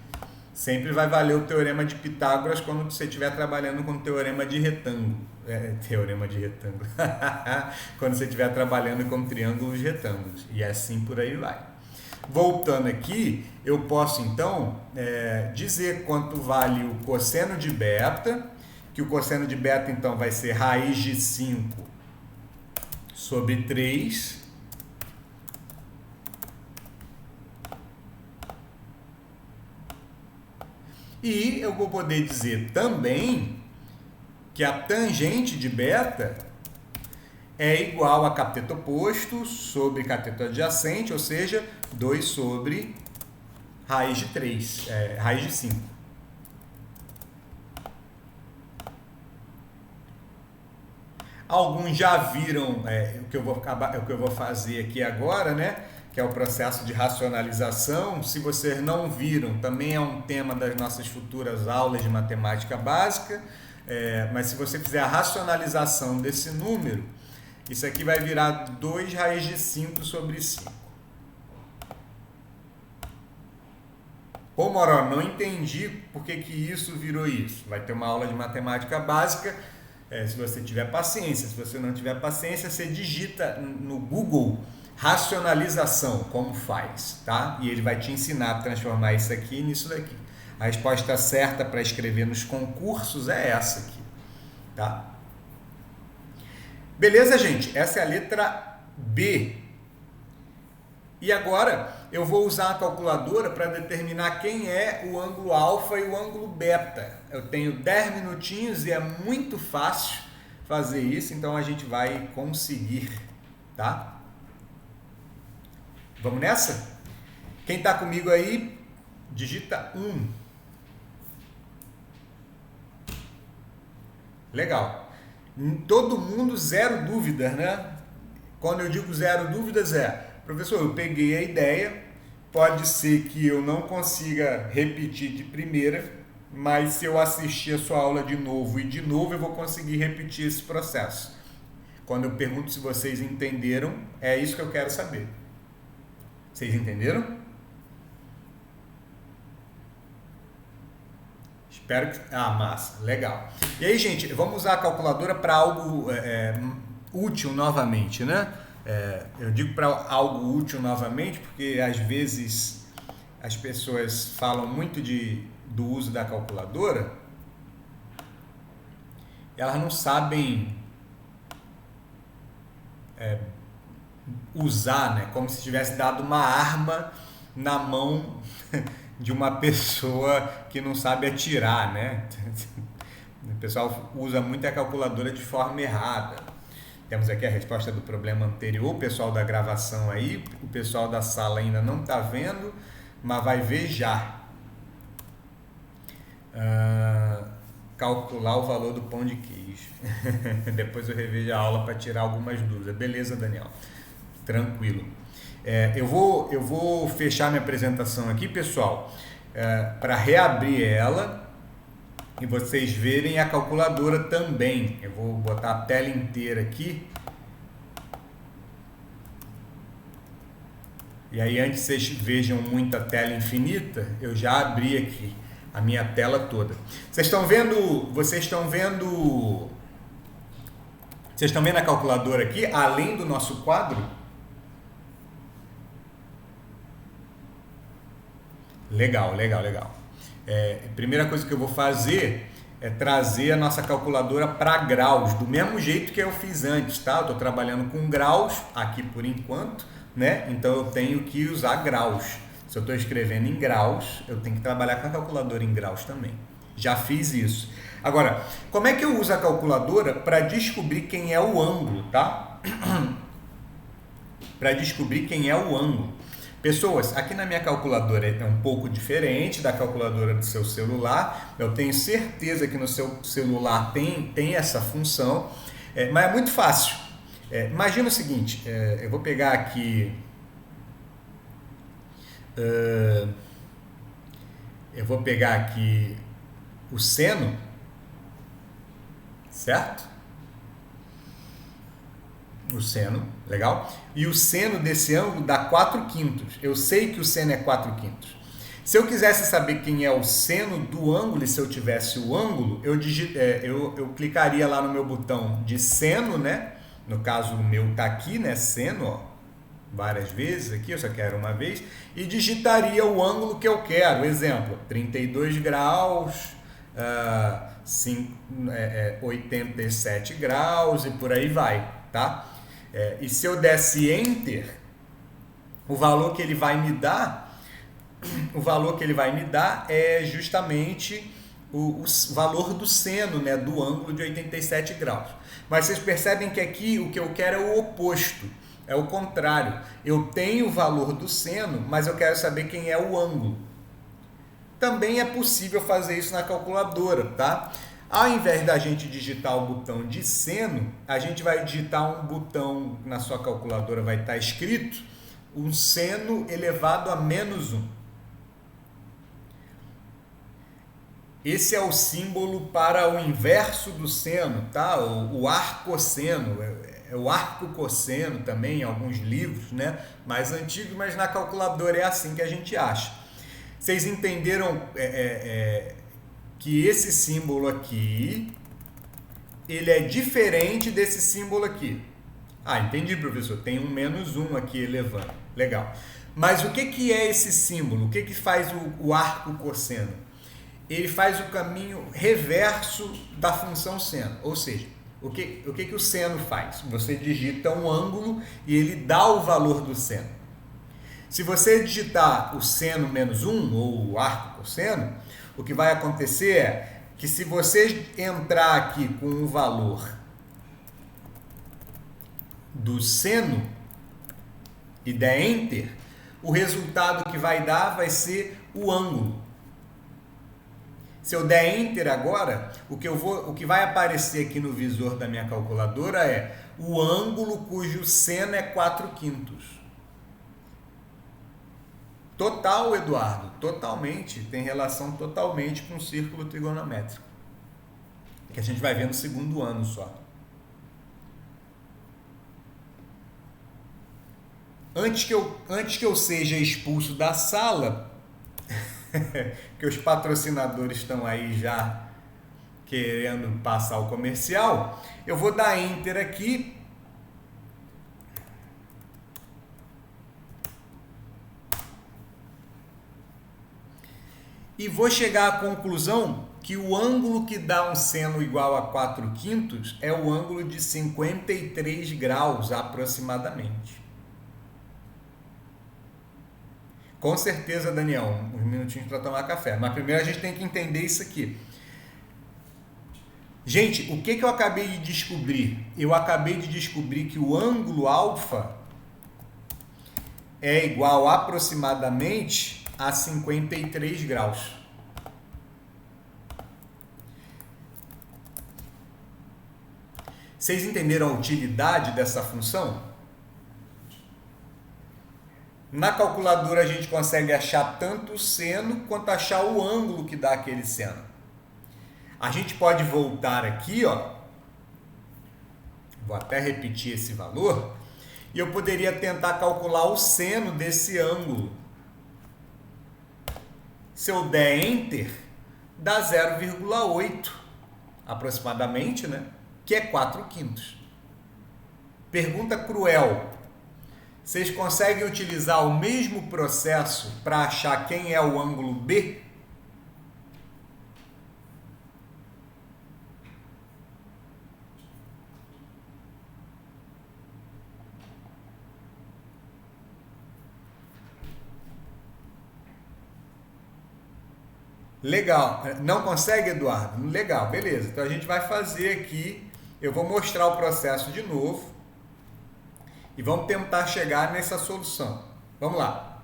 Sempre vai valer o teorema de Pitágoras quando você estiver trabalhando com o teorema de retângulo. Teorema de retângulo. Quando você estiver trabalhando com triângulos retângulos. E assim por aí vai. Voltando aqui, eu posso então dizer quanto vale o cosseno de beta, que o cosseno de beta então vai ser raiz de 5 sobre 3. E eu vou poder dizer também que a tangente de beta é igual a cateto oposto sobre cateto adjacente, ou seja, 2 sobre raiz de 3, raiz de 5. Alguns já viram o que eu vou fazer aqui agora, né? que é o processo de racionalização. Se vocês não viram, também é um tema das nossas futuras aulas de matemática básica, mas se você fizer a racionalização desse número, isso aqui vai virar 2 raiz de 5 sobre 5. Pô, Moró, não entendi por que isso virou isso. Vai ter uma aula de matemática básica, se você tiver paciência. Se você não tiver paciência, você digita no Google racionalização, como faz, tá? E ele vai te ensinar a transformar isso aqui nisso daqui. A resposta certa para escrever nos concursos é essa aqui, tá? Beleza, gente? Essa é a letra B. E agora eu vou usar a calculadora para determinar quem é o ângulo alfa e o ângulo beta. Eu tenho 10 minutinhos e é muito fácil fazer isso, então a gente vai conseguir, tá? Vamos nessa? Quem está comigo aí, digita 1. Legal. Todo mundo, zero dúvidas, né? Quando eu digo zero dúvidas professor, eu peguei a ideia, pode ser que eu não consiga repetir de primeira, mas se eu assistir a sua aula de novo e de novo eu vou conseguir repetir esse processo. Quando eu pergunto se vocês entenderam, é isso que eu quero saber. Vocês entenderam? Espero que... massa, legal. E aí, gente, vamos usar a calculadora para algo útil novamente, né? Eu digo para algo útil novamente porque às vezes as pessoas falam muito do uso da calculadora, elas não sabem usar, né? Como se tivesse dado uma arma na mão de uma pessoa que não sabe atirar, né? O pessoal usa muito a calculadora de forma errada. Temos aqui a resposta do problema anterior, o pessoal da gravação aí, o pessoal da sala ainda não está vendo, mas vai ver já. Calcular o valor do pão de queijo. Depois eu revejo a aula para tirar algumas dúvidas. Beleza, Daniel? Tranquilo. Eu vou fechar minha apresentação aqui, pessoal, para reabrir ela e vocês verem a calculadora também. Eu vou botar a tela inteira aqui. E aí, antes que vocês vejam muita tela infinita, eu já abri aqui a minha tela toda. Vocês estão vendo a calculadora aqui, além do nosso quadro? Legal. Primeira coisa que eu vou fazer é trazer a nossa calculadora para graus, do mesmo jeito que eu fiz antes, tá? Eu estou trabalhando com graus aqui por enquanto, né? Então eu tenho que usar graus. Se eu estou escrevendo em graus, eu tenho que trabalhar com a calculadora em graus também. Já fiz isso. Agora, como é que eu uso a calculadora para descobrir quem é o ângulo, tá? Para descobrir quem é o ângulo. Pessoas, aqui na minha calculadora é um pouco diferente da calculadora do seu celular. Eu tenho certeza que no seu celular tem essa função, mas é muito fácil. Imagina o seguinte, eu vou pegar aqui... o seno, certo? O seno, legal? E o seno desse ângulo dá 4/5. Eu sei que o seno é 4/5. Se eu quisesse saber quem é o seno do ângulo, e se eu tivesse o ângulo, eu clicaria lá no meu botão de seno, né? No caso, o meu tá aqui, né? Seno, ó, várias vezes aqui, eu só quero uma vez, e digitaria o ângulo que eu quero. Exemplo, 32 graus, 87 graus e por aí vai, tá? E se eu desse Enter, o valor que ele vai me dar é justamente o valor do seno, né, do ângulo de 87 graus. Mas vocês percebem que aqui o que eu quero é o oposto, é o contrário. Eu tenho o valor do seno, mas eu quero saber quem é o ângulo. Também é possível fazer isso na calculadora, tá? Ao invés da gente digitar o botão de seno, a gente vai digitar um botão, na sua calculadora vai estar escrito um seno elevado a menos 1. Esse é o símbolo para o inverso do seno, tá? O arcosseno, é o arco cosseno também em alguns livros, né? Mais antigos, mas na calculadora é assim que a gente acha. Vocês entenderam que esse símbolo aqui, ele é diferente desse símbolo aqui. Ah, entendi, professor. Tem um menos 1 aqui elevando. Legal. Mas o que é esse símbolo? O que faz o arco cosseno? Ele faz o caminho reverso da função seno. Ou seja, o que o seno faz? Você digita um ângulo e ele dá o valor do seno. Se você digitar o seno menos 1, ou o arco cosseno, o que vai acontecer é que se você entrar aqui com o valor do seno e der Enter, o resultado que vai dar vai ser o ângulo. Se eu der Enter agora, o que vai aparecer aqui no visor da minha calculadora é o ângulo cujo seno é 4/5. Total, Eduardo, totalmente, tem relação totalmente com o círculo trigonométrico, que a gente vai ver no segundo ano só. Antes que eu seja expulso da sala, que os patrocinadores estão aí já querendo passar o comercial, eu vou dar Enter aqui. E vou chegar à conclusão que o ângulo que dá um seno igual a 4/5 é o ângulo de 53 graus aproximadamente. Com certeza, Daniel, uns minutinhos para tomar café. Mas primeiro a gente tem que entender isso aqui. Gente, o que eu acabei de descobrir? Eu acabei de descobrir que o ângulo alfa é igual aproximadamente a 53 graus. Vocês entenderam a utilidade dessa função? Na calculadora a gente consegue achar tanto o seno quanto achar o ângulo que dá aquele seno. A gente pode voltar aqui, ó. Vou até repetir esse valor. E eu poderia tentar calcular o seno desse ângulo. Se eu der Enter, dá 0,8 aproximadamente, né? Que é 4/5. Pergunta cruel. Vocês conseguem utilizar o mesmo processo para achar quem é o ângulo B? Legal. Não consegue, Eduardo? Legal, beleza. Então a gente vai fazer aqui, eu vou mostrar o processo de novo e vamos tentar chegar nessa solução. Vamos lá.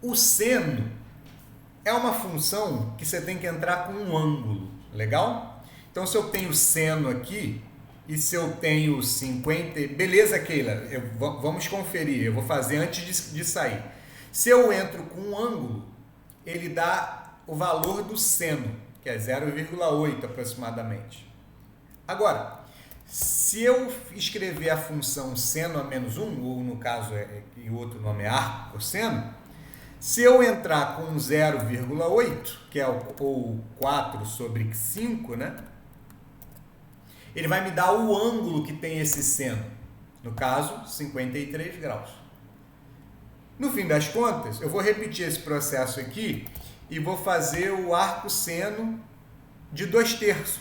O seno é uma função que você tem que entrar com um ângulo, legal? Então se eu tenho seno aqui e se eu tenho 50... Beleza, Keila? Vamos conferir, eu vou fazer antes de sair. Se eu entro com um ângulo, ele dá o valor do seno, que é 0,8 aproximadamente. Agora, se eu escrever a função seno a menos 1, ou no caso, e o outro nome é arco cosseno, se eu entrar com 0,8, que é o 4/5, né? Ele vai me dar o ângulo que tem esse seno, no caso, 53 graus. No fim das contas, eu vou repetir esse processo aqui e vou fazer o arco seno de 2/3.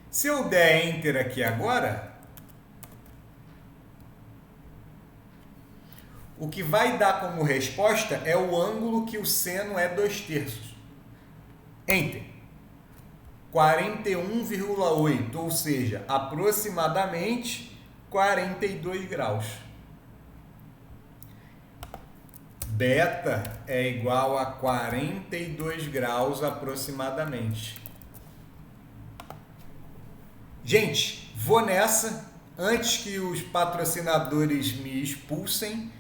Se eu der Enter aqui agora, o que vai dar como resposta é o ângulo que o seno é 2/3. Enter. 41,8, ou seja, aproximadamente 42 graus. beta é igual a 42 graus aproximadamente. Gente, vou nessa, antes que os patrocinadores me expulsem.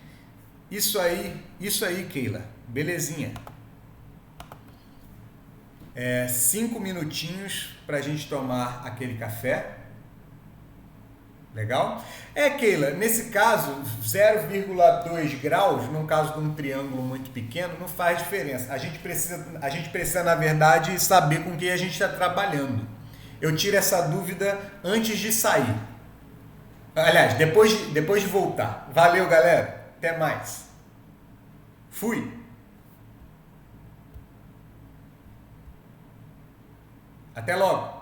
Isso aí, Keila, belezinha. 5 minutinhos para a gente tomar aquele café. Legal? Keila, nesse caso, 0,2 graus, no caso de um triângulo muito pequeno, não faz diferença. A gente precisa, na verdade, saber com quem a gente está trabalhando. Eu tiro essa dúvida antes de sair. Aliás, depois de voltar. Valeu, galera. Até mais. Fui. Até logo.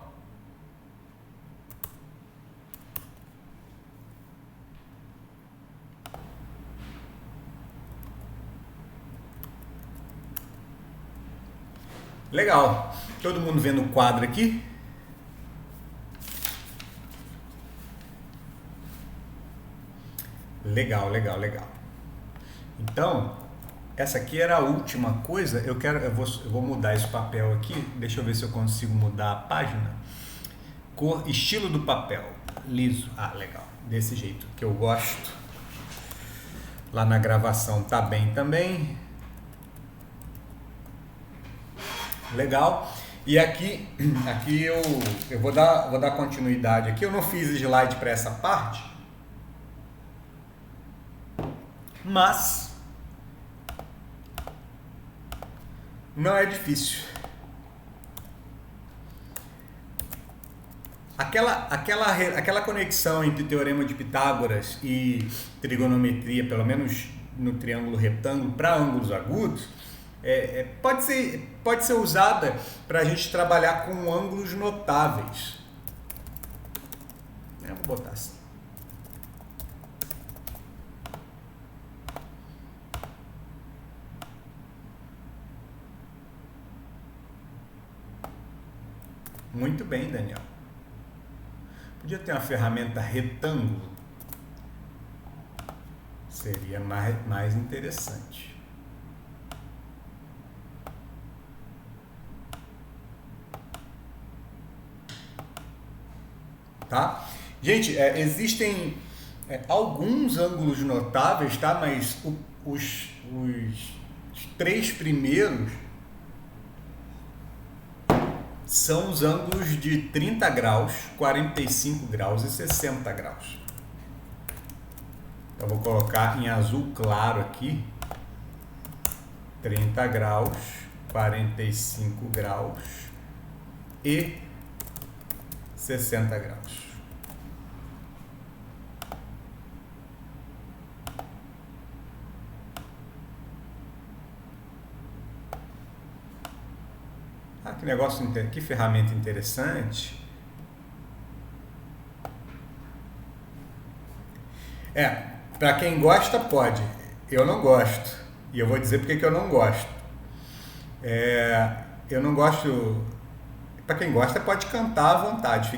Legal. Todo mundo vendo o quadro aqui? Legal. Então, essa aqui era a última coisa. Eu vou mudar esse papel aqui. Deixa eu ver se eu consigo mudar a página. Cor, estilo do papel, liso. Legal. Desse jeito que eu gosto. Lá na gravação tá bem também. Legal. E aqui eu vou dar continuidade aqui. Eu não fiz slide para essa parte, mas não é difícil. Aquela conexão entre teorema de Pitágoras e trigonometria, pelo menos no triângulo retângulo, para ângulos agudos, pode ser usada para a gente trabalhar com ângulos notáveis. Vou botar assim. Muito bem, Daniel. Podia ter uma ferramenta retângulo. Seria mais interessante. Tá? Gente, existem alguns ângulos notáveis, tá? Mas os 3 primeiros são os ângulos de 30 graus, 45 graus e 60 graus. Então, vou colocar em azul claro aqui, 30 graus, 45 graus e 60 graus. Que negócio, que ferramenta interessante. Para quem gosta, pode. Eu não gosto. E eu vou dizer porque que eu não gosto. Eu não gosto. Para quem gosta, pode cantar à vontade.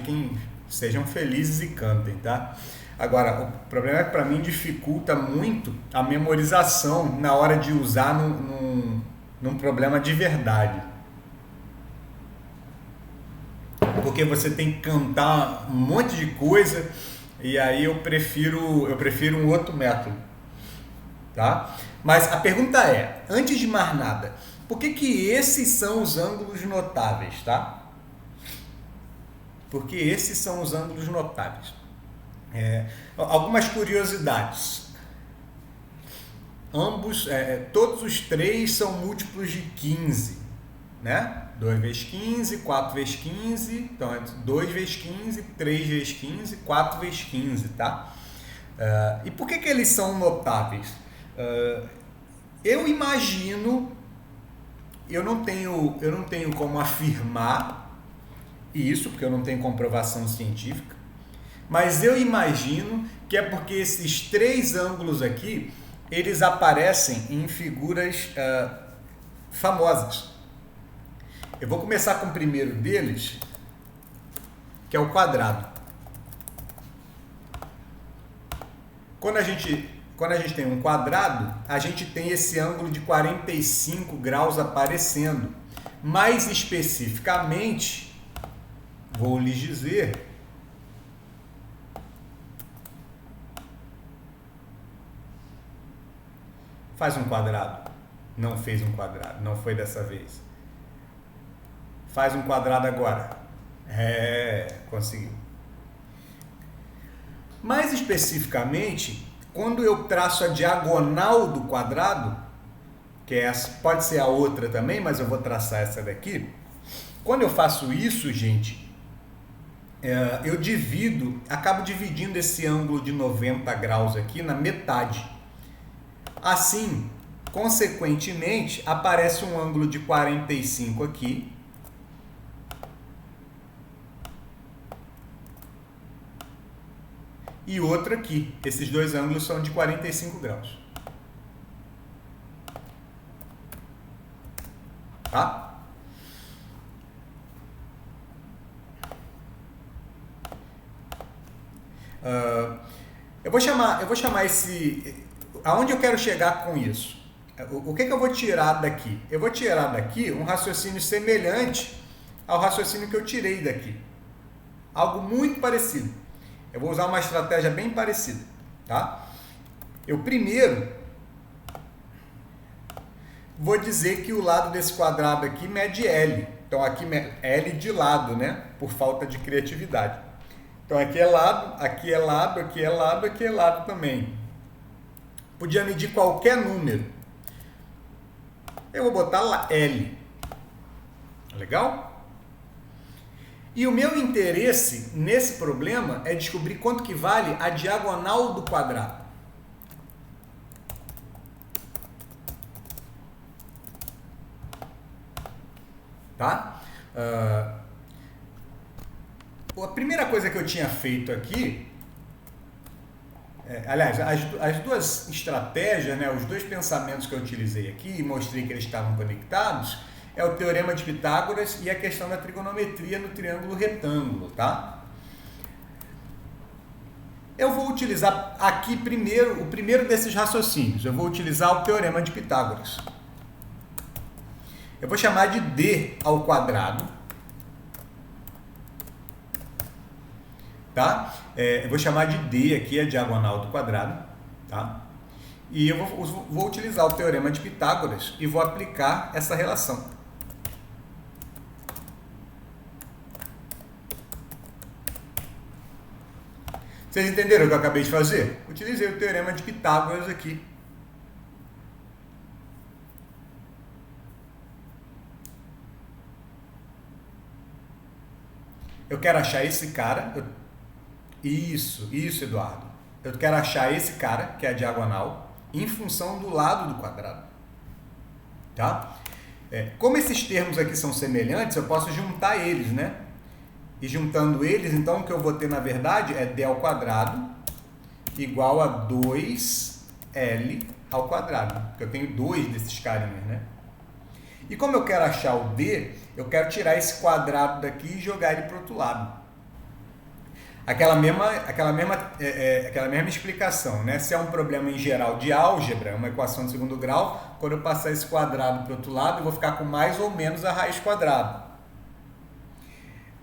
Sejam felizes e cantem, tá? Agora, o problema é que para mim dificulta muito a memorização na hora de usar num problema de verdade. Porque você tem que cantar um monte de coisa e aí eu prefiro um outro método, tá? Mas a pergunta é, antes de mais nada, por que esses são os ângulos notáveis, tá? Porque esses são os ângulos notáveis. Algumas curiosidades. Todos os 3 são múltiplos de 15, né? 2 vezes 15, 4 vezes 15, então 2 vezes 15, 3 vezes 15, 4 vezes 15, tá? E por que eles são notáveis? Eu imagino, eu não tenho como afirmar isso, porque eu não tenho comprovação científica, mas eu imagino que é porque esses 3 ângulos aqui, eles aparecem em figuras famosas. Eu vou começar com o primeiro deles, que é o quadrado. Quando a gente quando a gente tem um quadrado, a gente tem esse ângulo de 45 graus aparecendo. Mais especificamente, vou lhes dizer, faz um quadrado. Não fez um quadrado, não foi dessa vez. Faz um quadrado agora. Conseguiu. Mais especificamente, quando eu traço a diagonal do quadrado, que é essa, pode ser a outra também, mas eu vou traçar essa daqui. Quando eu faço isso, gente, eu acabo dividindo esse ângulo de 90 graus aqui na metade. Assim, consequentemente, aparece um ângulo de 45 aqui. E outro aqui. Esses dois ângulos são de 45 graus. Tá? Eu vou chamar esse... Aonde eu quero chegar com isso? O que eu vou tirar daqui? Eu vou tirar daqui um raciocínio semelhante ao raciocínio que eu tirei daqui. Algo muito parecido. Eu vou usar uma estratégia bem parecida, tá? Eu primeiro vou dizer que o lado desse quadrado aqui mede L. Então aqui L de lado, né? Por falta de criatividade. Então aqui é lado, aqui é lado, aqui é lado, aqui é lado também. Podia medir qualquer número. Eu vou botar lá L. Legal? E o meu interesse nesse problema é descobrir quanto que vale a diagonal do quadrado. Tá? A primeira coisa que eu tinha feito aqui, aliás, as duas estratégias, né, os dois pensamentos que eu utilizei aqui e mostrei que eles estavam conectados, é o Teorema de Pitágoras e a questão da trigonometria no triângulo retângulo, tá? Eu vou utilizar aqui primeiro, o primeiro desses raciocínios, eu vou utilizar o Teorema de Pitágoras. Eu vou chamar de D ao quadrado, tá? Eu vou chamar de D aqui, a diagonal do quadrado, tá? E eu vou utilizar o Teorema de Pitágoras e vou aplicar essa relação. Vocês entenderam o que eu acabei de fazer? Utilizei o Teorema de Pitágoras aqui. Eu quero achar esse cara. Isso, Eduardo. Eu quero achar esse cara, que é a diagonal, em função do lado do quadrado. Tá? Como esses termos aqui são semelhantes, eu posso juntar eles, né? E juntando eles, então, o que eu vou ter, na verdade, é D ao quadrado igual a 2L ao quadrado. Porque eu tenho dois desses carinhas, né? E como eu quero achar o D, eu quero tirar esse quadrado daqui e jogar ele para o outro lado. Aquela mesma explicação, né? Se é um problema em geral de álgebra, uma equação de segundo grau, quando eu passar esse quadrado para o outro lado, eu vou ficar com mais ou menos a raiz quadrada.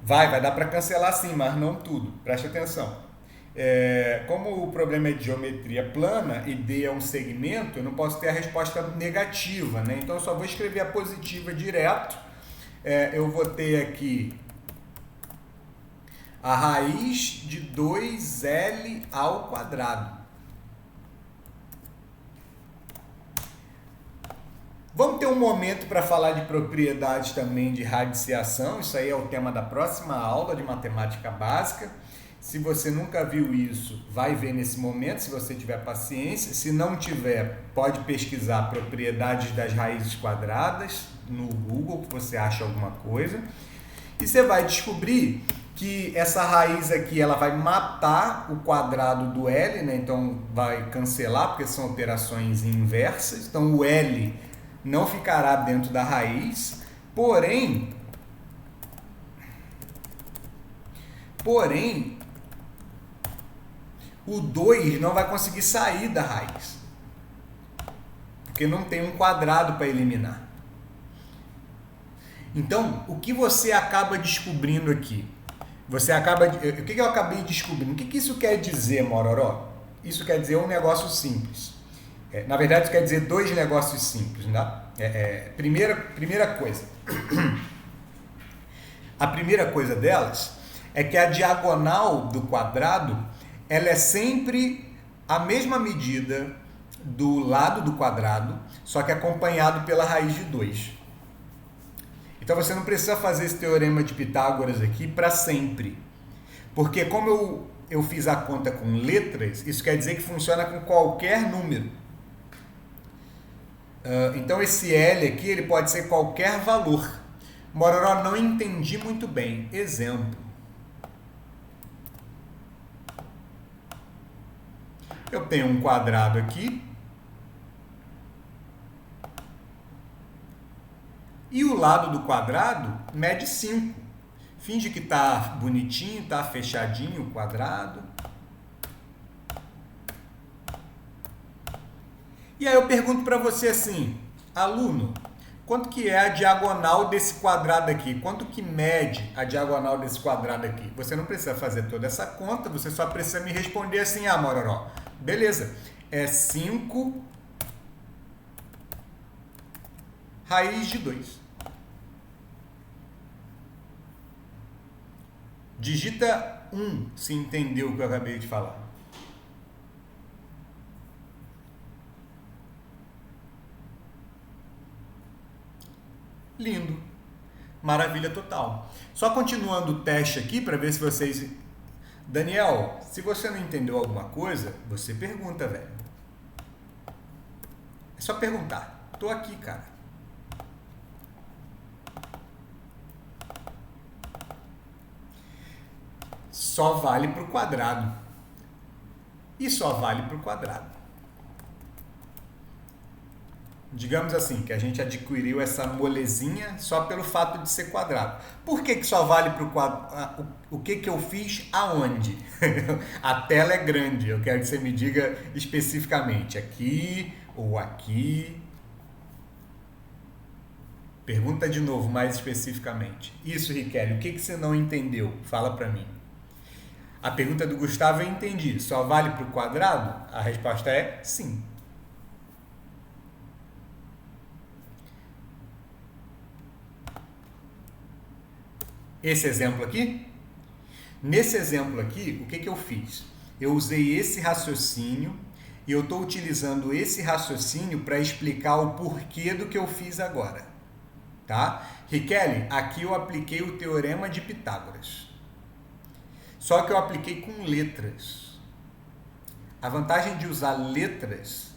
Vai dar para cancelar sim, mas não tudo. Preste atenção. Como o problema é de geometria plana e D é um segmento, eu não posso ter a resposta negativa, né? Então eu só vou escrever a positiva direto. Eu vou ter aqui a raiz de 2L ao quadrado. Vamos ter um momento para falar de propriedades também de radiciação. Isso aí é o tema da próxima aula de matemática básica. Se você nunca viu isso, vai ver nesse momento, se você tiver paciência. Se não tiver, pode pesquisar propriedades das raízes quadradas no Google, que você acha alguma coisa. E você vai descobrir que essa raiz aqui, ela vai matar o quadrado do L, né? Então vai cancelar, porque são operações inversas. Então o L não ficará dentro da raiz, porém, o 2 não vai conseguir sair da raiz, porque não tem um quadrado para eliminar. Então, o que você acaba descobrindo aqui? O que eu acabei descobrindo? O que isso quer dizer, Mororó? Isso quer dizer um negócio simples. Na verdade, isso quer dizer dois negócios simples, né? Primeira coisa. A primeira coisa delas é que a diagonal do quadrado, ela é sempre a mesma medida do lado do quadrado, só que acompanhado pela raiz de 2. Então você não precisa fazer esse teorema de Pitágoras aqui para sempre. Porque como eu fiz a conta com letras, isso quer dizer que funciona com qualquer número. Então esse L aqui, ele pode ser qualquer valor. Mororó, não entendi muito bem. Exemplo. Eu tenho um quadrado aqui. E o lado do quadrado mede 5. Finge que está bonitinho, está fechadinho o quadrado. E aí eu pergunto para você assim, aluno, quanto que é a diagonal desse quadrado aqui? Quanto que mede a diagonal desse quadrado aqui? Você não precisa fazer toda essa conta, você só precisa me responder assim, Mororó, beleza, é 5 raiz de 2. Digita 1, se entendeu o que eu acabei de falar. Lindo. Maravilha total. Só continuando o teste aqui para ver se vocês... Daniel, se você não entendeu alguma coisa, você pergunta, velho. É só perguntar. Tô aqui, cara. Só vale para o quadrado. E só vale para o quadrado. Digamos assim, que a gente adquiriu essa molezinha só pelo fato de ser quadrado. Por que só vale para o quadrado? O que eu fiz aonde? A tela é grande, eu quero que você me diga especificamente. Aqui ou aqui? Pergunta de novo, mais especificamente. Isso, Riquelme, o que você não entendeu? Fala para mim. A pergunta do Gustavo eu entendi. Só vale para o quadrado? A resposta é sim. Esse exemplo aqui? Nesse exemplo aqui, o que eu fiz? Eu usei esse raciocínio e eu estou utilizando esse raciocínio para explicar o porquê do que eu fiz agora. Tá? Riquelme, aqui eu apliquei o teorema de Pitágoras. Só que eu apliquei com letras. A vantagem de usar letras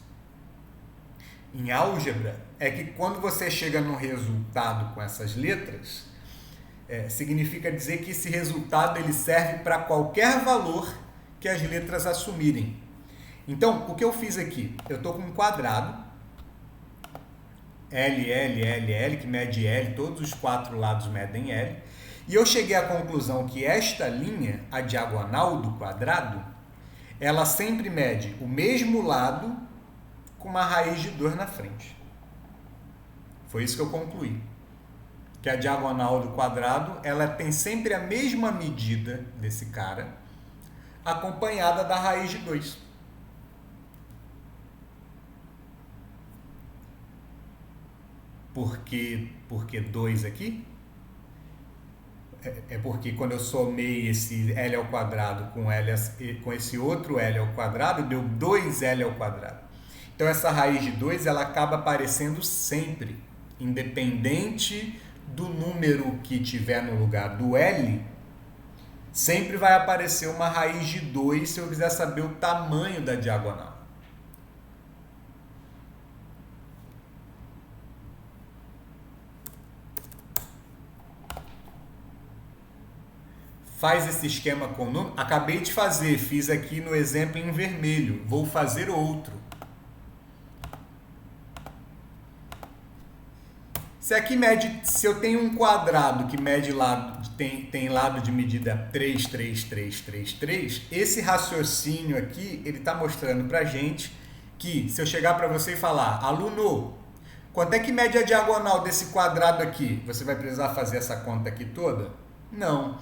em álgebra é que quando você chega no resultado com essas letras, significa dizer que esse resultado ele serve para qualquer valor que as letras assumirem. Então, o que eu fiz aqui? Eu estou com um quadrado, L, L, L, L, que mede L, todos os 4 lados medem L, e eu cheguei à conclusão que esta linha, a diagonal do quadrado, ela sempre mede o mesmo lado com uma raiz de 2 na frente. Foi isso que eu concluí. Que a diagonal do quadrado, ela tem sempre a mesma medida desse cara, acompanhada da raiz de 2. Por que 2 aqui? É porque quando eu somei esse L ao quadrado com esse outro L ao quadrado, deu 2L ao quadrado. Então essa raiz de 2, ela acaba aparecendo sempre, independente do número que tiver no lugar do L, sempre vai aparecer uma raiz de 2 se eu quiser saber o tamanho da diagonal. Faz esse esquema com número. Acabei de fazer, fiz aqui no exemplo em vermelho. Vou fazer outro. Se eu tenho um quadrado que mede lado, tem lado de medida 3, 3, 3, 3, 3, esse raciocínio aqui, ele está mostrando para gente que se eu chegar para você e falar, aluno, quanto é que mede a diagonal desse quadrado aqui? Você vai precisar fazer essa conta aqui toda? Não.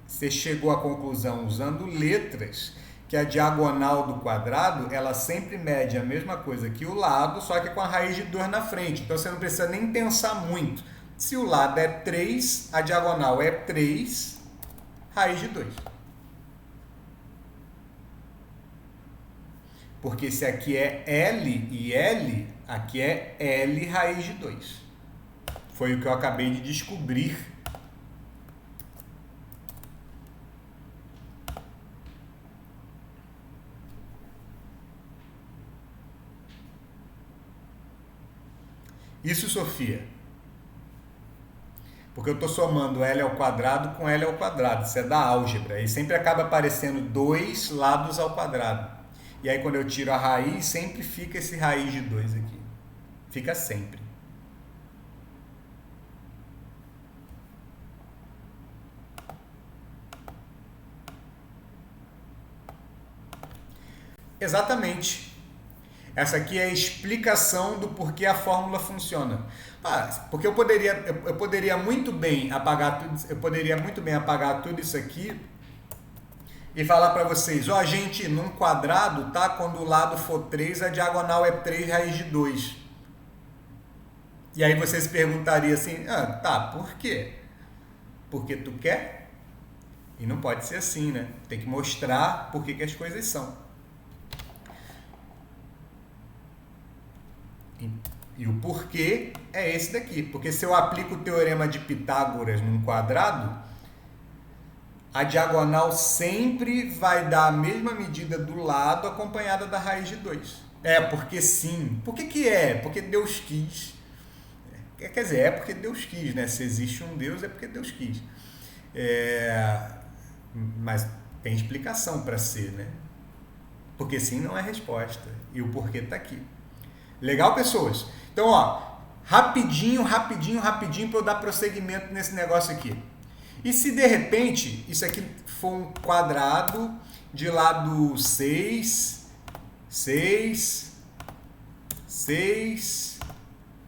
Você chegou à conclusão usando letras que a diagonal do quadrado, ela sempre mede a mesma coisa que o lado, só que com a raiz de 2 na frente. Então você não precisa nem pensar muito. Se o lado é 3, a diagonal é 3, raiz de 2. Porque se aqui é L e L, aqui é L raiz de 2. Foi o que eu acabei de descobrir. Isso, Sofia, porque eu estou somando L ao quadrado com L ao quadrado. Isso é da álgebra. E sempre acaba aparecendo 2 lados ao quadrado. E aí quando eu tiro a raiz, sempre fica esse raiz de 2 aqui. Fica sempre. Exatamente. Essa aqui é a explicação do porquê a fórmula funciona. Porque eu poderia muito bem apagar tudo isso aqui e falar para vocês, ó, gente, num quadrado, tá? Quando o lado for 3, a diagonal é 3 raiz de 2. E aí vocês perguntariam assim, tá, por quê? Porque tu quer? E não pode ser assim, né? Tem que mostrar por que as coisas são. E o porquê é esse daqui. Porque se eu aplico o teorema de Pitágoras num quadrado, a diagonal sempre vai dar a mesma medida do lado acompanhada da raiz de 2. Porque sim. Por que é? Porque Deus quis. Quer dizer, é porque Deus quis, né? Se existe um Deus, é porque Deus quis. Mas tem explicação para ser, né? Porque sim não é resposta. E o porquê está aqui. Legal, pessoas? Então, ó, rapidinho para eu dar prosseguimento nesse negócio aqui. E se de repente isso aqui for um quadrado de lado 6, 6, 6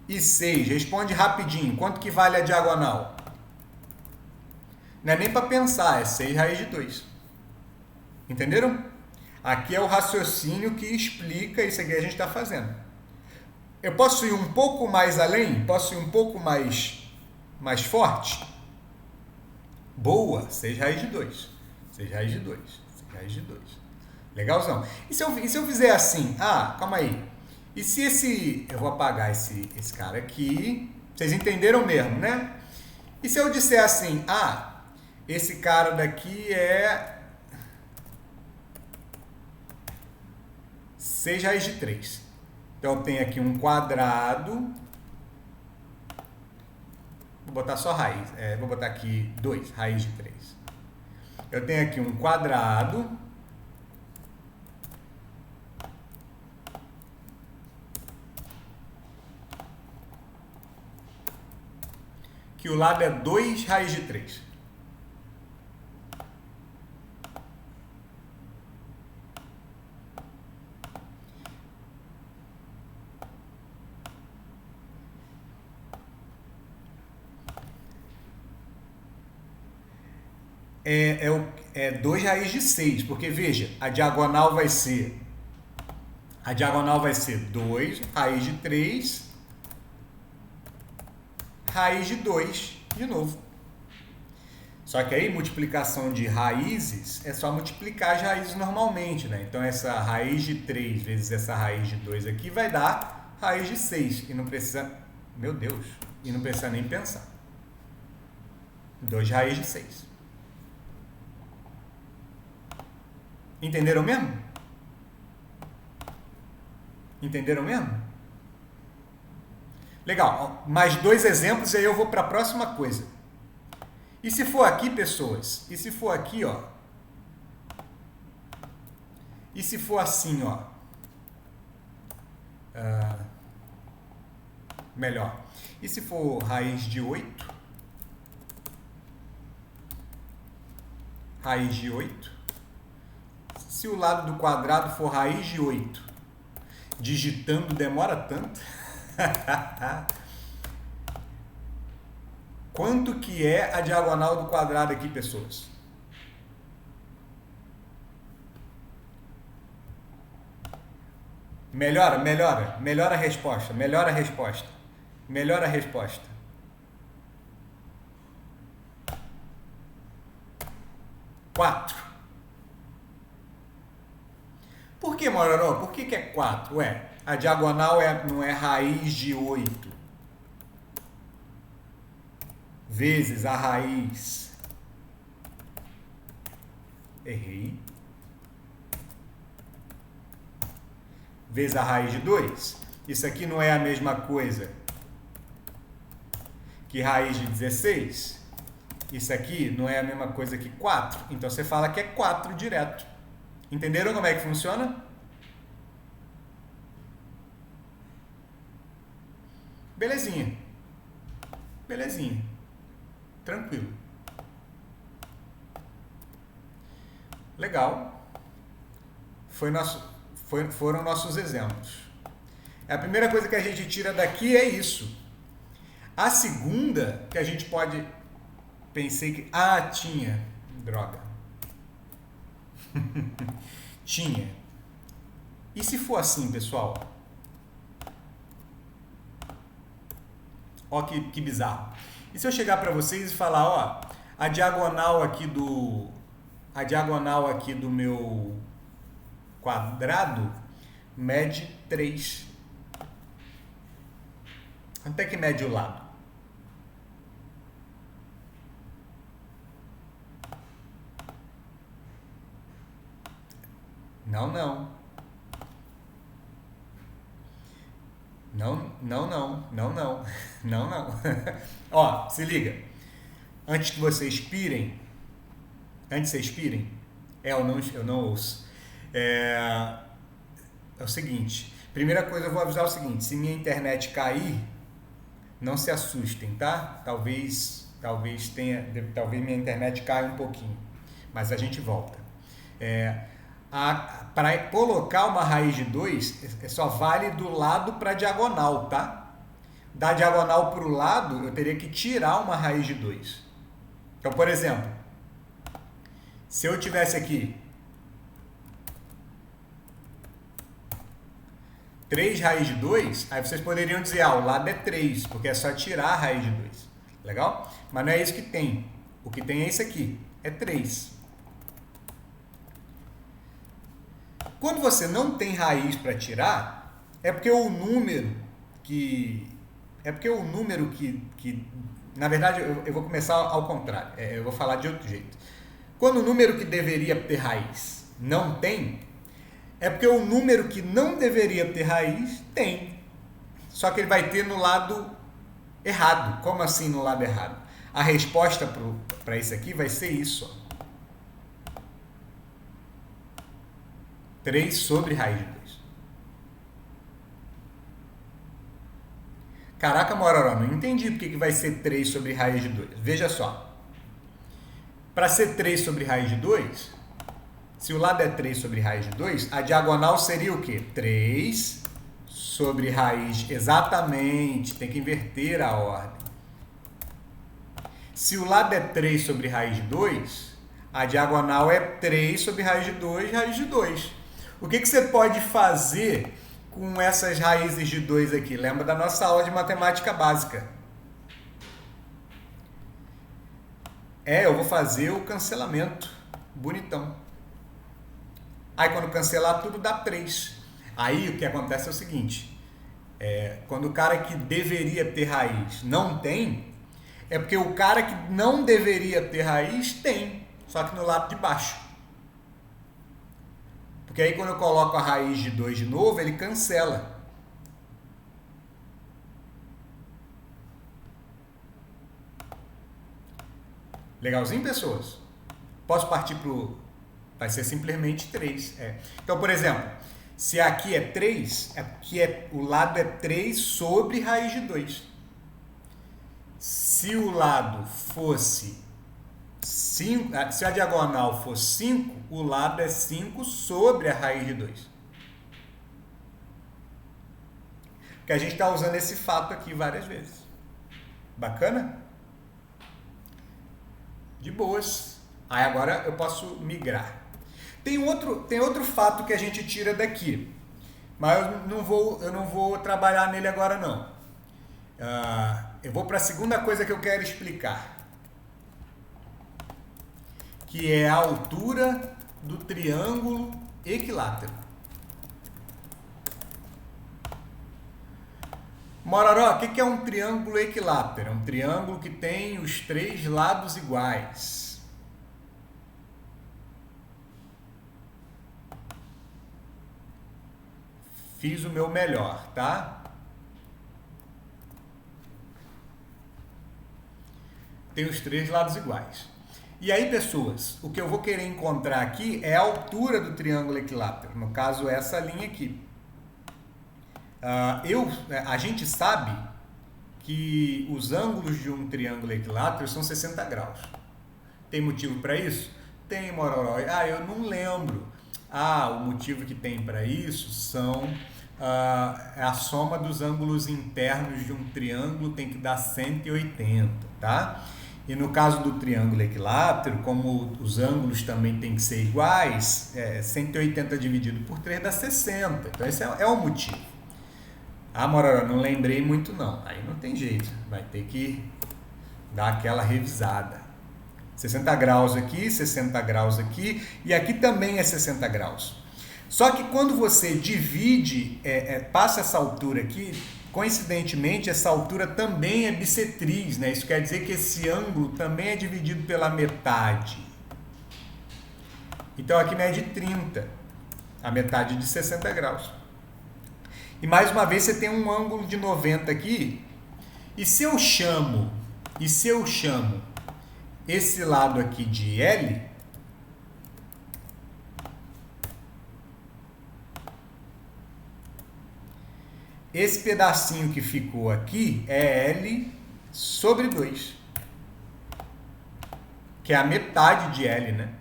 e 6? Responde rapidinho. Quanto que vale a diagonal? Não é nem para pensar, é 6 raiz de 2. Entenderam? Aqui é o raciocínio que explica isso aqui que a gente está fazendo. Eu posso ir um pouco mais além? Posso ir um pouco mais forte? Boa, 6 raiz de 2. 6 raiz de 2. 6 raiz de 2. Legalzão. E se eu fizer assim? Calma aí. E se esse... Eu vou apagar esse cara aqui. Vocês entenderam mesmo, né? E se eu disser assim? Esse cara daqui é 6 raiz de 3. Então, eu tenho aqui um quadrado. Vou botar só raiz. Vou botar aqui 2, raiz de 3. Eu tenho aqui um quadrado. Que o lado é 2 raiz de 3. É 2 raiz de 6, porque veja, a diagonal vai ser 2 raiz de 3 raiz de 2 de novo. Só que aí multiplicação de raízes é só multiplicar as raízes normalmente, né? Então essa raiz de 3 vezes essa raiz de 2 aqui vai dar raiz de 6 e não precisa, meu Deus, e não precisa nem pensar. 2 raiz de 6. Entenderam mesmo? Entenderam mesmo? Legal. Mais 2 exemplos e aí eu vou para a próxima coisa. E se for aqui, pessoas? E se for aqui, ó? E se for assim, ó? melhor. E se for raiz de 8? Raiz de 8. Se o lado do quadrado for raiz de 8, digitando demora tanto. Quanto que é a diagonal do quadrado aqui, pessoas? Melhora a resposta, melhora a resposta. Quatro. Por que, Mororó? Por que é 4? Ué, a diagonal não é raiz de 8 vezes a raiz. Errei. Vezes a raiz de 2. Isso aqui não é a mesma coisa que raiz de 16. Isso aqui não é a mesma coisa que 4. Então você fala que é 4 direto. Entenderam como é que funciona? Belezinha. Tranquilo. Legal. Foram nossos exemplos. A primeira coisa que a gente tira daqui é isso. A segunda, que a gente pode... Pensei que... tinha. Droga. Tinha. E se for assim, pessoal? Ó que bizarro. E se eu chegar para vocês e falar, ó, a diagonal aqui do meu quadrado mede 3. Quanto é que mede o lado? Não. Ó, se liga. Antes que vocês expirem, eu não ouço. É o seguinte, primeira coisa eu vou avisar o seguinte, se minha internet cair, não se assustem, tá? Talvez minha internet caia um pouquinho, mas a gente volta. Para colocar uma raiz de 2, só vale do lado para a diagonal, tá? Da diagonal para o lado, eu teria que tirar uma raiz de 2. Então, por exemplo, se eu tivesse aqui 3 raiz de 2, aí vocês poderiam dizer, o lado é 3, porque é só tirar a raiz de 2. Legal? Mas não é isso que tem. O que tem é isso aqui, é 3. Quando você não tem raiz para tirar, é porque o número que... Na verdade, eu vou começar ao contrário. Eu vou falar de outro jeito. Quando o número que deveria ter raiz não tem, é porque o número que não deveria ter raiz tem. Só que ele vai ter no lado errado. Como assim no lado errado? A resposta para isso aqui vai ser isso, ó. 3 sobre raiz de 2. Caraca, Mororó, não entendi porque que vai ser 3 sobre raiz de 2. Veja só. Para ser 3 sobre raiz de 2, se o lado é 3 sobre raiz de 2, a diagonal seria o quê? 3 sobre raiz... Exatamente, tem que inverter a ordem. Se o lado é 3 sobre raiz de 2, a diagonal é 3 sobre raiz de 2, raiz de 2. O que você pode fazer com essas raízes de 2 aqui? Lembra da nossa aula de matemática básica? Eu vou fazer o cancelamento. Bonitão. Aí quando cancelar tudo dá 3. Aí o que acontece é o seguinte. Quando o cara que deveria ter raiz não tem, é porque o cara que não deveria ter raiz tem. Só que no lado de baixo. Porque aí quando eu coloco a raiz de 2 de novo, ele cancela. Legalzinho, pessoas? Posso partir para o... Vai ser simplesmente 3. Então, por exemplo, Se aqui é 3, o lado é 3 sobre raiz de 2. Se o lado fosse 5, se a diagonal for 5, o lado é 5 sobre a raiz de 2. Porque a gente está usando esse fato aqui várias vezes. Bacana? De boas. Aí agora eu posso migrar. Tem outro fato que a gente tira daqui, mas eu não vou trabalhar nele agora não. Eu vou para a segunda coisa que eu quero explicar, que é a altura do triângulo equilátero. Mororó, o que é um triângulo equilátero? É um triângulo que tem os 3 lados iguais. Fiz o meu melhor, tá? Tem os 3 lados iguais. E aí, pessoas, o que eu vou querer encontrar aqui é a altura do triângulo equilátero. No caso, essa linha aqui. A gente sabe que os ângulos de um triângulo equilátero são 60 graus. Tem motivo para isso? Tem, Mororó. Eu não lembro. O motivo que tem para isso são a soma dos ângulos internos de um triângulo tem que dar 180, tá? E no caso do triângulo equilátero, como os ângulos também têm que ser iguais, 180 dividido por 3 dá 60. Então esse é o motivo. Mororó, não lembrei muito não. Aí não tem jeito. Vai ter que dar aquela revisada. 60 graus aqui, 60 graus aqui, e aqui também é 60 graus. Só que quando você divide, passa essa altura aqui, coincidentemente essa altura também é bissetriz, né? Isso quer dizer que esse ângulo também é dividido pela metade. Então aqui mede 30, a metade de 60 graus. E mais uma vez você tem um ângulo de 90 aqui, e se eu chamo esse lado aqui de L, esse pedacinho que ficou aqui é L sobre 2, que é a metade de L, né?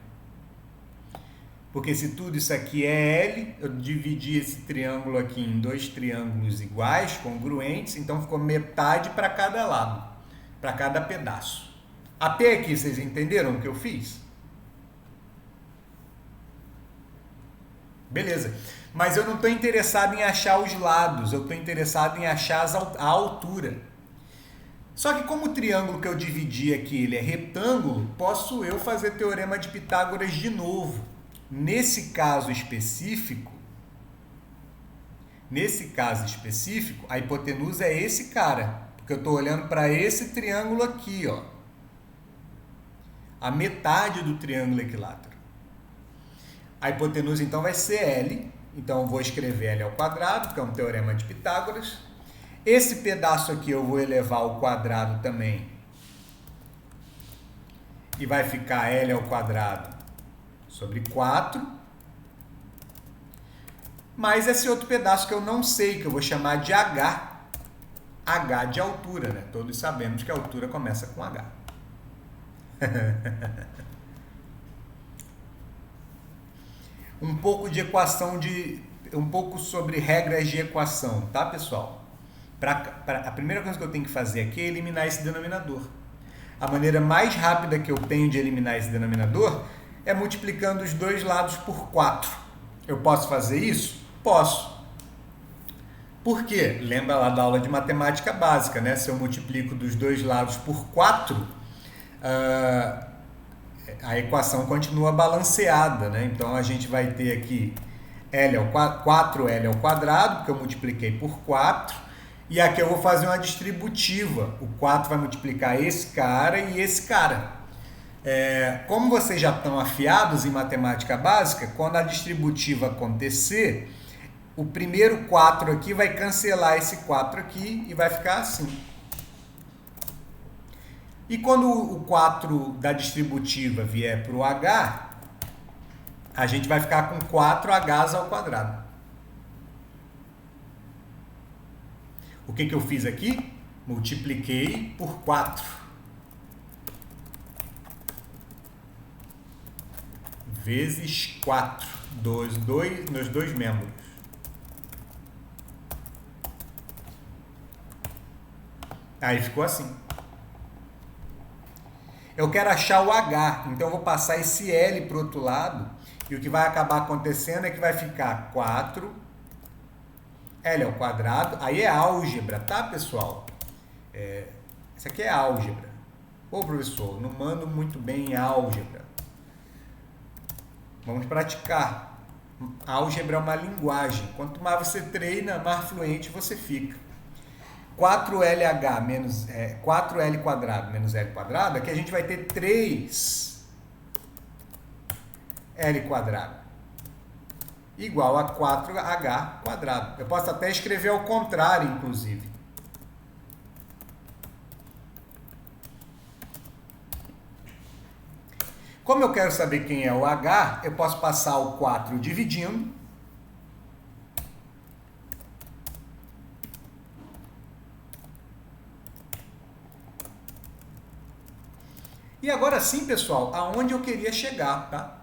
Porque se tudo isso aqui é L, eu dividi esse triângulo aqui em 2 triângulos iguais, congruentes, então ficou metade para cada lado, para cada pedaço. Até aqui, vocês entenderam o que eu fiz? Beleza. Mas eu não estou interessado em achar os lados, eu estou interessado em achar a altura. Só que como o triângulo que eu dividi aqui ele é retângulo, posso eu fazer teorema de Pitágoras de novo. Nesse caso específico, a hipotenusa é esse cara, porque eu estou olhando para esse triângulo aqui, ó, a metade do triângulo equilátero. A hipotenusa então vai ser L, então eu vou escrever L ao quadrado, que é um teorema de Pitágoras. Esse pedaço aqui eu vou elevar ao quadrado também, e vai ficar L ao quadrado sobre 4, mais esse outro pedaço que eu não sei, que eu vou chamar de H de altura, né? Todos sabemos que a altura começa com H. Um pouco sobre regras de equação, tá, pessoal? A primeira coisa que eu tenho que fazer aqui é eliminar esse denominador. A maneira mais rápida que eu tenho de eliminar esse denominador é multiplicando os 2 lados por 4. Eu posso fazer isso? Posso. Por quê? Lembra lá da aula de matemática básica, né? Se eu multiplico dos 2 lados por 4, a equação continua balanceada, né? Então a gente vai ter aqui 4L ao quadrado, porque eu multipliquei por 4, e aqui eu vou fazer uma distributiva. O 4 vai multiplicar esse cara e esse cara. Como vocês já estão afiados em matemática básica, quando a distributiva acontecer, o primeiro 4 aqui vai cancelar esse 4 aqui e vai ficar assim. E quando o 4 da distributiva vier para o H, a gente vai ficar com 4Hs ao quadrado. O que eu fiz aqui? Multipliquei por 4. Vezes 4 nos dois membros. Aí ficou assim. Eu quero achar o H, então eu vou passar esse L para o outro lado, e o que vai acabar acontecendo é que vai ficar 4 L ao quadrado, aí é álgebra, tá, pessoal? Isso aqui é álgebra. Ô, professor, não mando muito bem em álgebra. Vamos praticar. Álgebra é uma linguagem. Quanto mais você treina, mais fluente você fica. 4LH menos 4L quadrado menos L quadrado, aqui a gente vai ter 3L quadrado igual a 4H quadrado. Eu posso até escrever ao contrário, inclusive. Como eu quero saber quem é o H, eu posso passar o 4 dividindo. E agora sim, pessoal, aonde eu queria chegar, tá?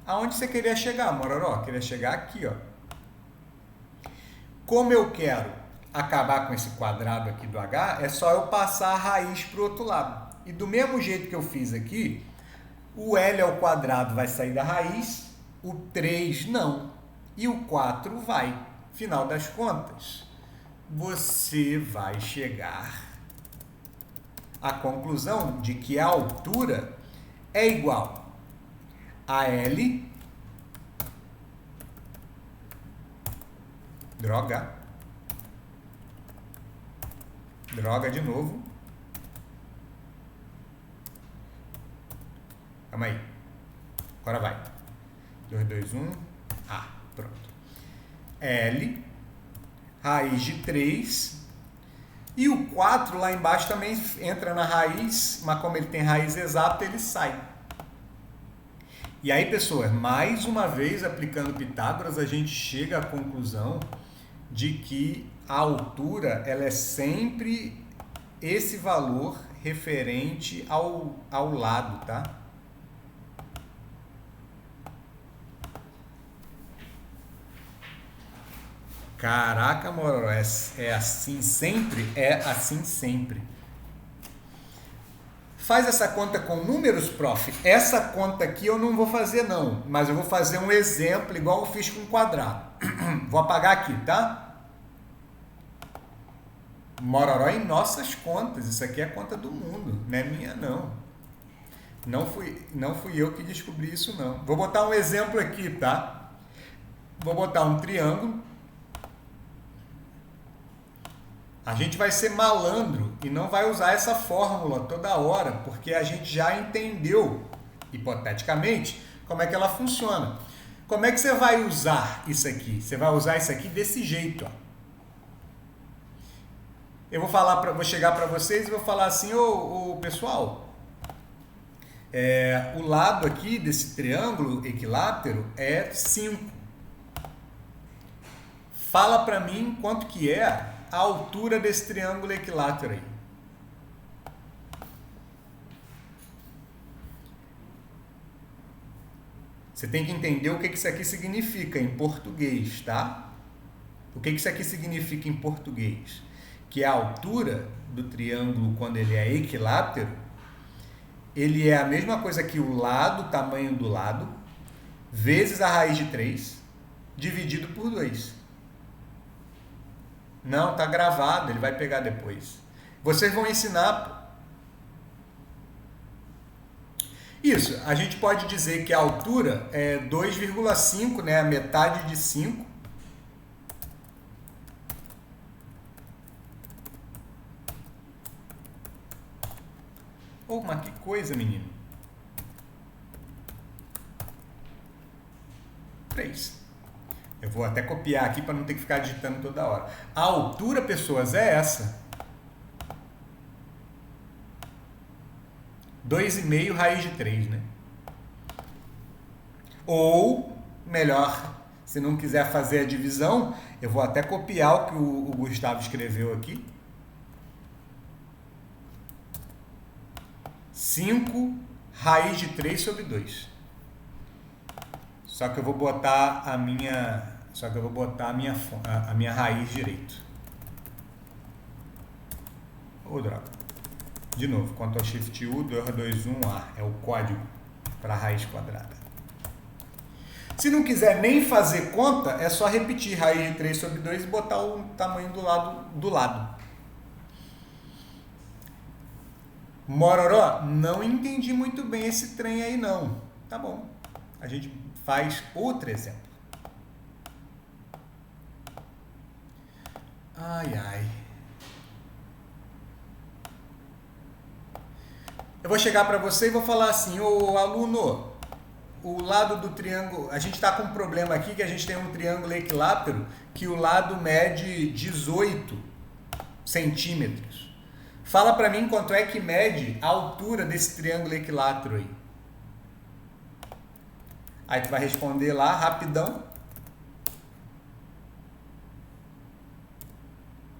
Aonde você queria chegar, Mororó? Queria chegar aqui, ó. Como eu quero acabar com esse quadrado aqui do H, é só eu passar a raiz para o outro lado. E do mesmo jeito que eu fiz aqui, o L ao quadrado vai sair da raiz, o 3 não, e o 4 vai. Final das contas, você vai chegar à conclusão de que a altura é igual a L, droga de novo, calma aí, agora vai, 2, 2, 1, pronto, L, raiz de 3, e o 4 lá embaixo também entra na raiz, mas como ele tem raiz exata, ele sai. E aí, pessoas, mais uma vez, aplicando Pitágoras, a gente chega à conclusão de que a altura ela é sempre esse valor referente ao lado, tá? Caraca, Mororó, é assim sempre? É assim sempre. Faz essa conta com números, prof. Essa conta aqui eu não vou fazer não, mas eu vou fazer um exemplo igual eu fiz com o quadrado. Vou apagar aqui, tá? Mororó em nossas contas, isso aqui é a conta do mundo, não é minha não. Não fui eu que descobri isso não. Vou botar um exemplo aqui, tá? Vou botar um triângulo. A gente vai ser malandro e não vai usar essa fórmula toda hora, porque a gente já entendeu, hipoteticamente, como é que ela funciona. Como é que você vai usar isso aqui? Você vai usar isso aqui desse jeito, ó. Eu vou chegar para vocês e vou falar assim, ô pessoal, o lado aqui desse triângulo equilátero é 5. Fala para mim quanto que é a altura desse triângulo equilátero aí. Você tem que entender o que isso aqui significa em português, tá? O que isso aqui significa em português? Que a altura do triângulo, quando ele é equilátero, ele é a mesma coisa que o lado, o tamanho do lado, vezes a raiz de 3, dividido por 2. Não, tá gravado, ele vai pegar depois. Vocês vão ensinar. Isso, a gente pode dizer que a altura é 2,5, né? A metade de 5. Oh, mas que coisa, menino. 3. Eu vou até copiar aqui para não ter que ficar digitando toda hora. A altura, pessoas, é essa. 2,5 raiz de 3, né? Ou, melhor, Se não quiser fazer a divisão, eu vou até copiar o que o Gustavo escreveu aqui. 5 raiz de 3 sobre 2. Só que eu vou botar a minha raiz direito. Ô, droga. De novo, Ctrl Shift U, 221A. É o código para a raiz quadrada. Se não quiser nem fazer conta, é só repetir raiz de 3 sobre 2 e botar o tamanho do lado. Mororó, não entendi muito bem esse trem aí não. Tá bom, a gente faz outro exemplo. Ai. Eu vou chegar para você e vou falar assim, ô aluno, o lado do triângulo, a gente está com um problema aqui que a gente tem um triângulo equilátero que o lado mede 18 centímetros. Fala para mim quanto é que mede a altura desse triângulo equilátero aí. Aí tu vai responder lá, rapidão.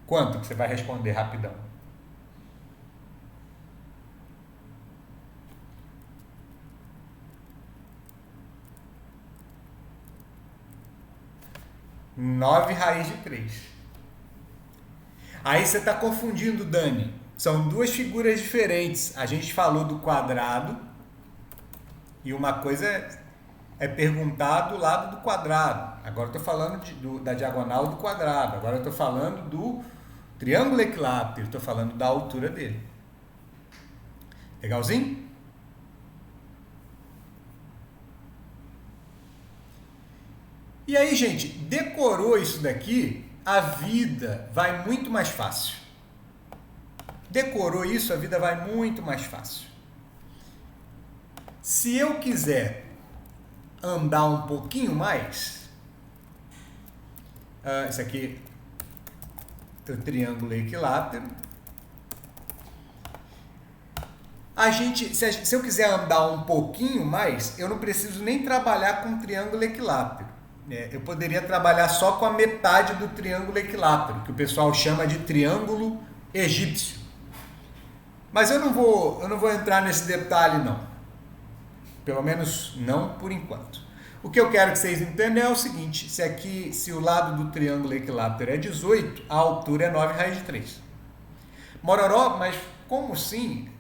Quanto que você vai responder rapidão? Nove raiz de 3. Aí você está confundindo, Dani. São duas figuras diferentes. A gente falou do quadrado e uma coisa é perguntar do lado do quadrado. Agora eu estou falando da diagonal do quadrado. Agora eu estou falando do triângulo equilátero. Estou falando da altura dele. Legalzinho? E aí, gente, decorou isso daqui, a vida vai muito mais fácil. Decorou isso, a vida vai muito mais fácil. Se eu quiser andar um pouquinho mais, isso aqui é o triângulo equilátero. Se eu quiser andar um pouquinho mais, eu não preciso nem trabalhar com triângulo equilátero. Eu poderia trabalhar só com a metade do triângulo equilátero, que o pessoal chama de triângulo egípcio. Mas eu não vou entrar nesse detalhe não. Pelo menos não por enquanto. O que eu quero que vocês entendam é o seguinte, se o lado do triângulo equilátero é 18, a altura é 9 raiz de 3. Mororó, mas como assim?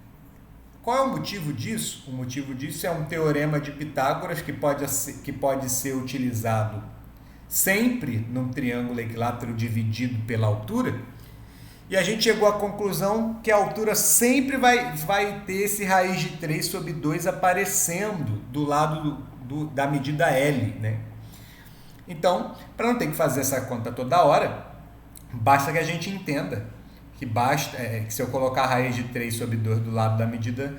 Qual é o motivo disso? O motivo disso é um teorema de Pitágoras que pode ser utilizado sempre num triângulo equilátero dividido pela altura. E a gente chegou à conclusão que a altura sempre vai ter esse raiz de 3 sobre 2 aparecendo do lado da medida L, né? Então, para não ter que fazer essa conta toda hora, basta que a gente entenda que que se eu colocar a raiz de 3 sobre 2 do lado da medida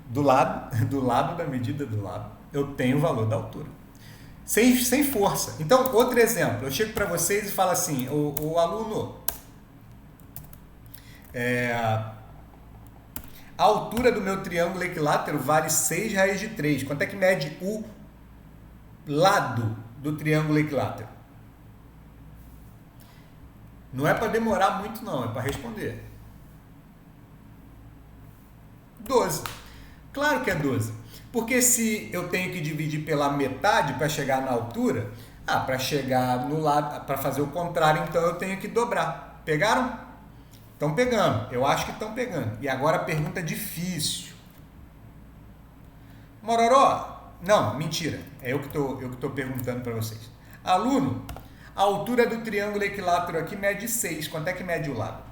do lado da medida do lado, eu tenho o valor da altura. Sem força. Então, outro exemplo, eu chego para vocês e falo assim, o aluno, a altura do meu triângulo equilátero vale 6 raiz de 3. Quanto é que mede o lado do triângulo equilátero? Não é para demorar muito não, é para responder. 12. Claro que é 12. Porque se eu tenho que dividir pela metade para chegar na altura, para chegar no lado, para fazer o contrário, então eu tenho que dobrar. Pegaram? Estão pegando. Eu acho que estão pegando. E agora a pergunta difícil. Mororó? Não, mentira. É eu que estou perguntando para vocês. Aluno, a altura do triângulo equilátero aqui mede 6. Quanto é que mede o lado?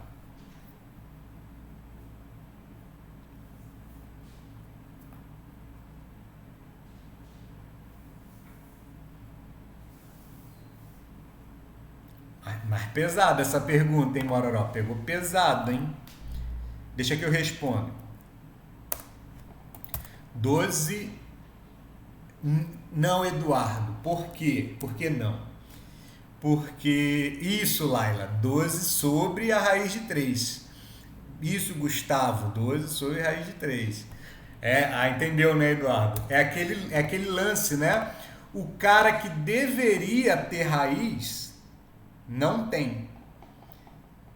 Mais pesada essa pergunta, hein, Mororó? Pegou pesado, hein? Deixa que eu respondo. 12. Não, Eduardo. Por quê? Por que não? Porque isso, Laila, 12 sobre a raiz de 3. Isso, Gustavo, 12 sobre a raiz de 3. Entendeu, né, Eduardo? É aquele lance, né? o cara que deveria ter raiz não tem.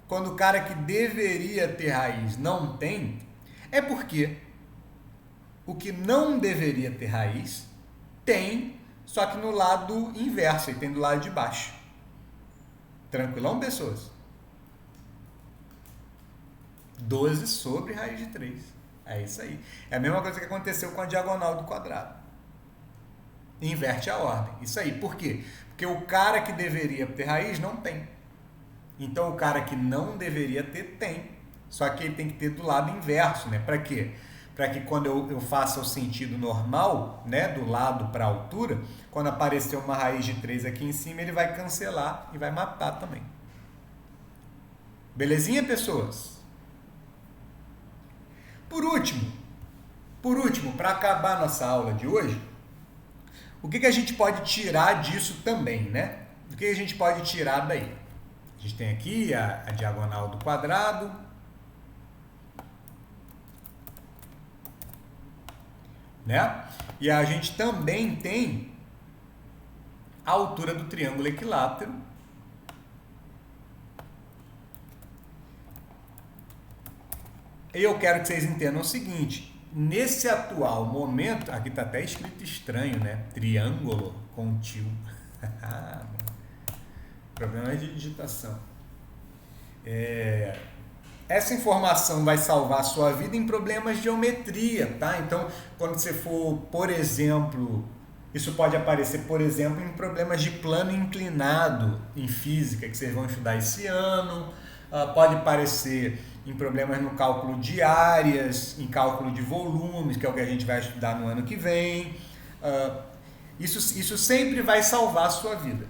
Quando o cara que deveria ter raiz não tem, é porque o que não deveria ter raiz tem, só que no lado inverso, e tem do lado de baixo. Tranquilão, pessoas? 12 sobre raiz de 3. É isso aí. É a mesma coisa que aconteceu com a diagonal do quadrado. Inverte a ordem. Isso aí. Por quê? Porque o cara que deveria ter raiz não tem. Então o cara que não deveria ter, tem. Só que ele tem que ter do lado inverso, né? Para quê? Para que quando eu faça o sentido normal, né, do lado para a altura, quando aparecer uma raiz de 3 aqui em cima, ele vai cancelar e vai matar também. Belezinha, pessoas? Por último, para acabar nossa aula de hoje, o que a gente pode tirar disso também, né? O que a gente pode tirar daí? A gente tem aqui a diagonal do quadrado, né? E a gente também tem a altura do triângulo equilátero. E eu quero que vocês entendam o seguinte, nesse atual momento, aqui está até escrito estranho, né? Triângulo com tio. Problema de digitação. Essa informação vai salvar a sua vida em problemas de geometria, tá? Então, quando você for, por exemplo, isso pode aparecer, por exemplo, em problemas de plano inclinado em física, que vocês vão estudar esse ano, pode aparecer em problemas no cálculo de áreas, em cálculo de volumes, que é o que a gente vai estudar no ano que vem. Isso sempre vai salvar a sua vida.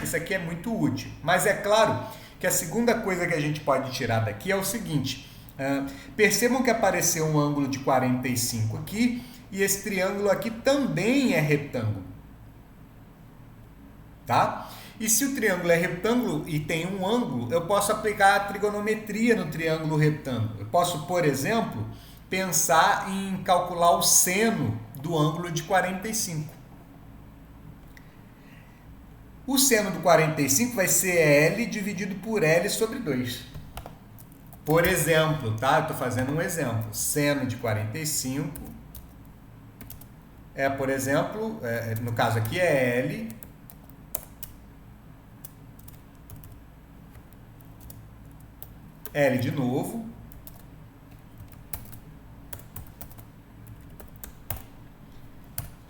Isso aqui é muito útil. Mas é claro que a segunda coisa que a gente pode tirar daqui é o seguinte. Percebam que apareceu um ângulo de 45 aqui, e esse triângulo aqui também é retângulo. Tá? E se o triângulo é retângulo e tem um ângulo, eu posso aplicar a trigonometria no triângulo retângulo. Eu posso, por exemplo, pensar em calcular o seno do ângulo de 45. O seno do 45 vai ser L dividido por L sobre 2. Por exemplo, tá? Eu estou fazendo um exemplo. Seno de 45 é, por exemplo, no caso aqui é L L de novo,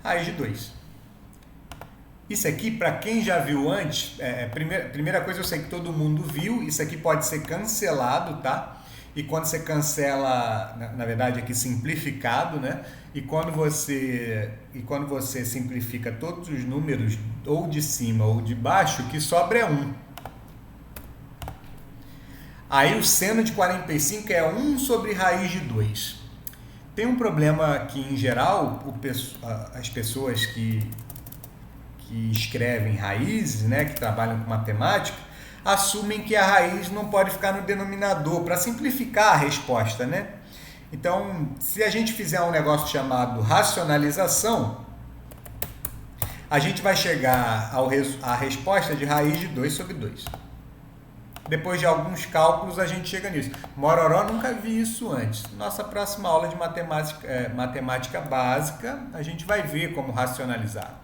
raiz de 2. Isso aqui, para quem já viu antes, primeira coisa eu sei que todo mundo viu, isso aqui pode ser cancelado, tá? E quando você cancela, na verdade aqui simplificado, né? E quando você simplifica todos os números, ou de cima ou de baixo, o que sobra é 1. Aí o seno de 45 é 1 sobre raiz de 2. Tem um problema que, em geral, as pessoas que escrevem raízes, né, que trabalham com matemática, assumem que a raiz não pode ficar no denominador, para simplificar a resposta, né? Então, se a gente fizer um negócio chamado racionalização, a gente vai chegar à resposta de raiz de 2 sobre 2. Depois de alguns cálculos, a gente chega nisso. Mororó, nunca vi isso antes. Nossa próxima aula de matemática básica, a gente vai ver como racionalizar.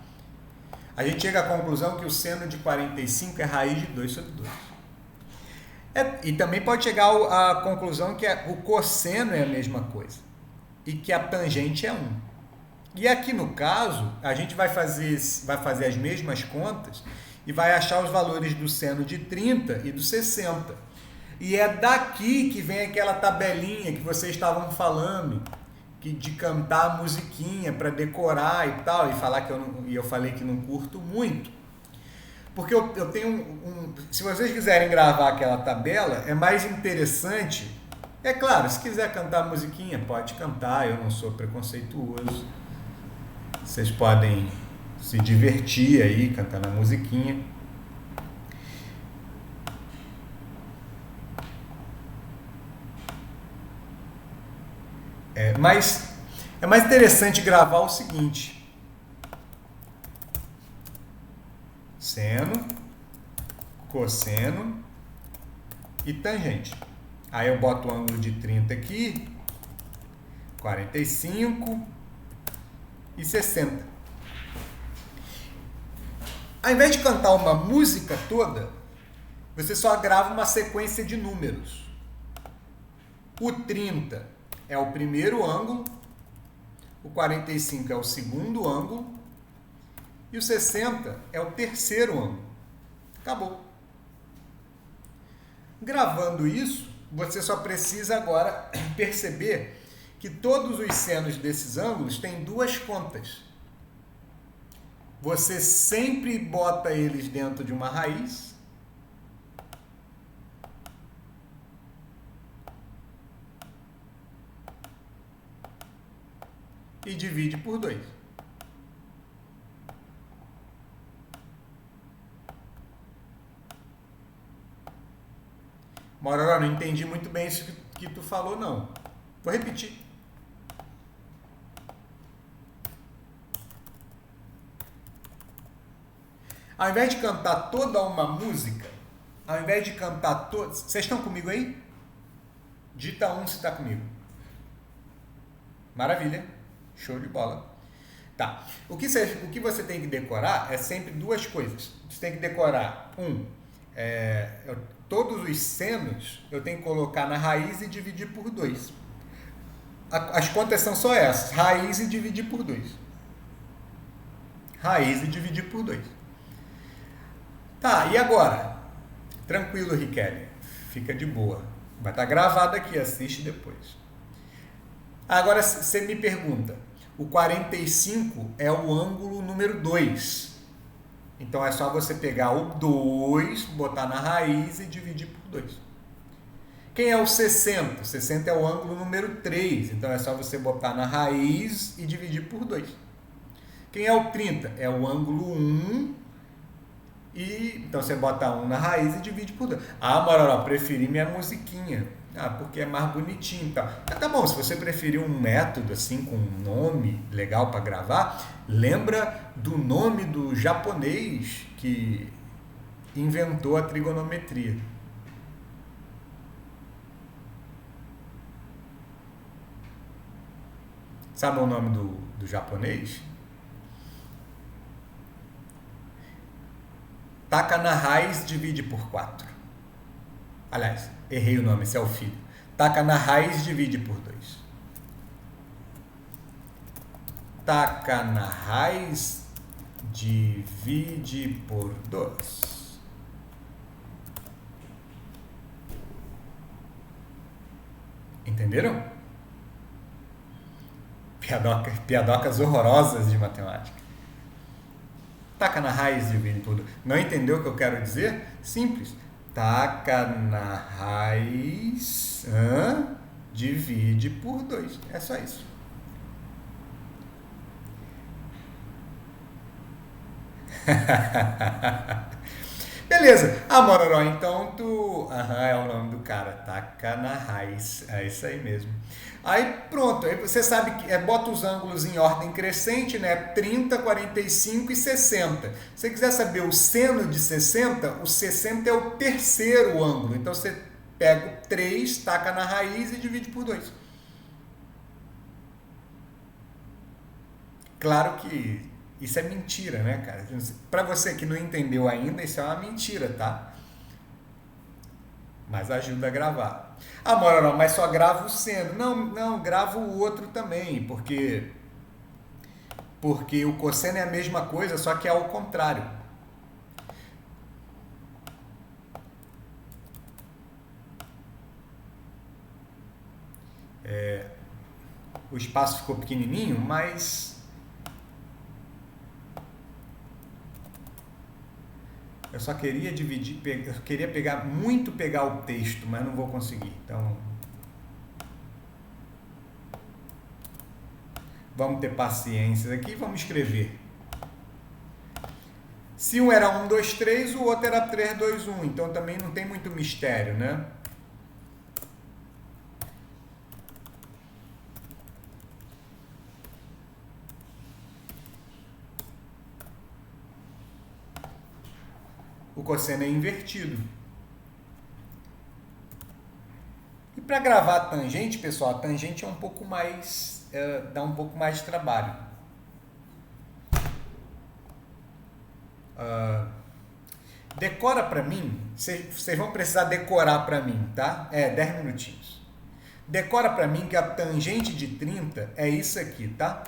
A gente chega à conclusão que o seno de 45 é raiz de 2 sobre 2. E também pode chegar à conclusão que o cosseno é a mesma coisa. E que a tangente é 1. E aqui no caso, a gente vai fazer as mesmas contas e vai achar os valores do seno de 30 e do 60. E é daqui que vem aquela tabelinha que vocês estavam falando, de cantar a musiquinha para decorar e tal, e eu falei que não curto muito. Porque eu tenho se vocês quiserem gravar aquela tabela, é mais interessante. É claro, se quiser cantar a musiquinha, pode cantar, eu não sou preconceituoso. Vocês podem se divertir aí cantando a musiquinha. Mas é mais interessante gravar o seguinte. seno, cosseno e tangente. Aí eu boto o ângulo de 30 aqui, 45 e 60. Ao invés de cantar uma música toda, você só grava uma sequência de números. O 30 é o primeiro ângulo, o 45 é o segundo ângulo e o 60 é o terceiro ângulo. Acabou. Gravando isso, você só precisa agora perceber que todos os senos desses ângulos têm duas contas. Você sempre bota eles dentro de uma raiz e divide por 2. Mororó, não entendi muito bem isso que tu falou, não. Vou repetir. Ao invés de cantar toda uma música, ao invés de cantar toda... Vocês estão comigo aí? Dita 1 se está comigo. Maravilha. Show de bola. Tá. O que você tem que decorar é sempre duas coisas. Você tem que decorar, todos os senos eu tenho que colocar na raiz e dividir por 2. As contas são só essas. Raiz e dividir por 2. Raiz e dividir por 2. Tá, e agora? Tranquilo, Riquelme. Fica de boa. Vai estar gravado aqui, assiste depois. Agora você me pergunta, o 45 é o ângulo número 2. Então é só você pegar o 2, botar na raiz e dividir por 2. Quem é o 60? O 60 é o ângulo número 3. Então é só você botar na raiz e dividir por 2. Quem é o 30? É o ângulo 1. Então você bota 1 na raiz e divide por 2. Ah, Mororó, preferi minha musiquinha. Ah, porque é mais bonitinho, tá? Tá bom, se você preferir um método assim, com um nome legal para gravar, lembra do nome do japonês que inventou a trigonometria. Sabe o nome do japonês? Taca na raiz, divide por 4. Aliás, errei o nome, esse é o filho. Taca na raiz, divide por 2. Taca na raiz, divide por 2. Entenderam? Piadocas horrorosas de matemática. Taca na raiz, divide por 2. Não entendeu o que eu quero dizer? Simples. Taca na raiz, divide por 2. É só isso. Beleza. Ah, Mororó, então tu... é o nome do cara. Taca na raiz. É isso aí mesmo. Aí pronto. Aí você sabe que bota os ângulos em ordem crescente, né? 30, 45 e 60. Se você quiser saber o seno de 60, o 60 é o terceiro ângulo. Então você pega o 3, taca na raiz e divide por 2. Claro que isso é mentira, né, cara? Para você que não entendeu ainda, isso é uma mentira, tá? Mas ajuda a gravar. Ah, Mororó, mas só gravo o seno. Não, gravo o outro também, porque o cosseno é a mesma coisa, só que é ao contrário. O espaço ficou pequenininho, mas eu só queria dividir, eu queria pegar o texto, mas não vou conseguir. Então, vamos ter paciência aqui e vamos escrever. Se um era 1, 2, 3, o outro era 3, 2, 1. Então também não tem muito mistério, né? o cosseno é invertido. E para gravar a tangente, pessoal, a tangente é um pouco mais, dá um pouco mais de trabalho. Decora para mim, vocês vão precisar decorar para mim, tá? 10 minutinhos. Decora para mim que a tangente de 30 é isso aqui, tá?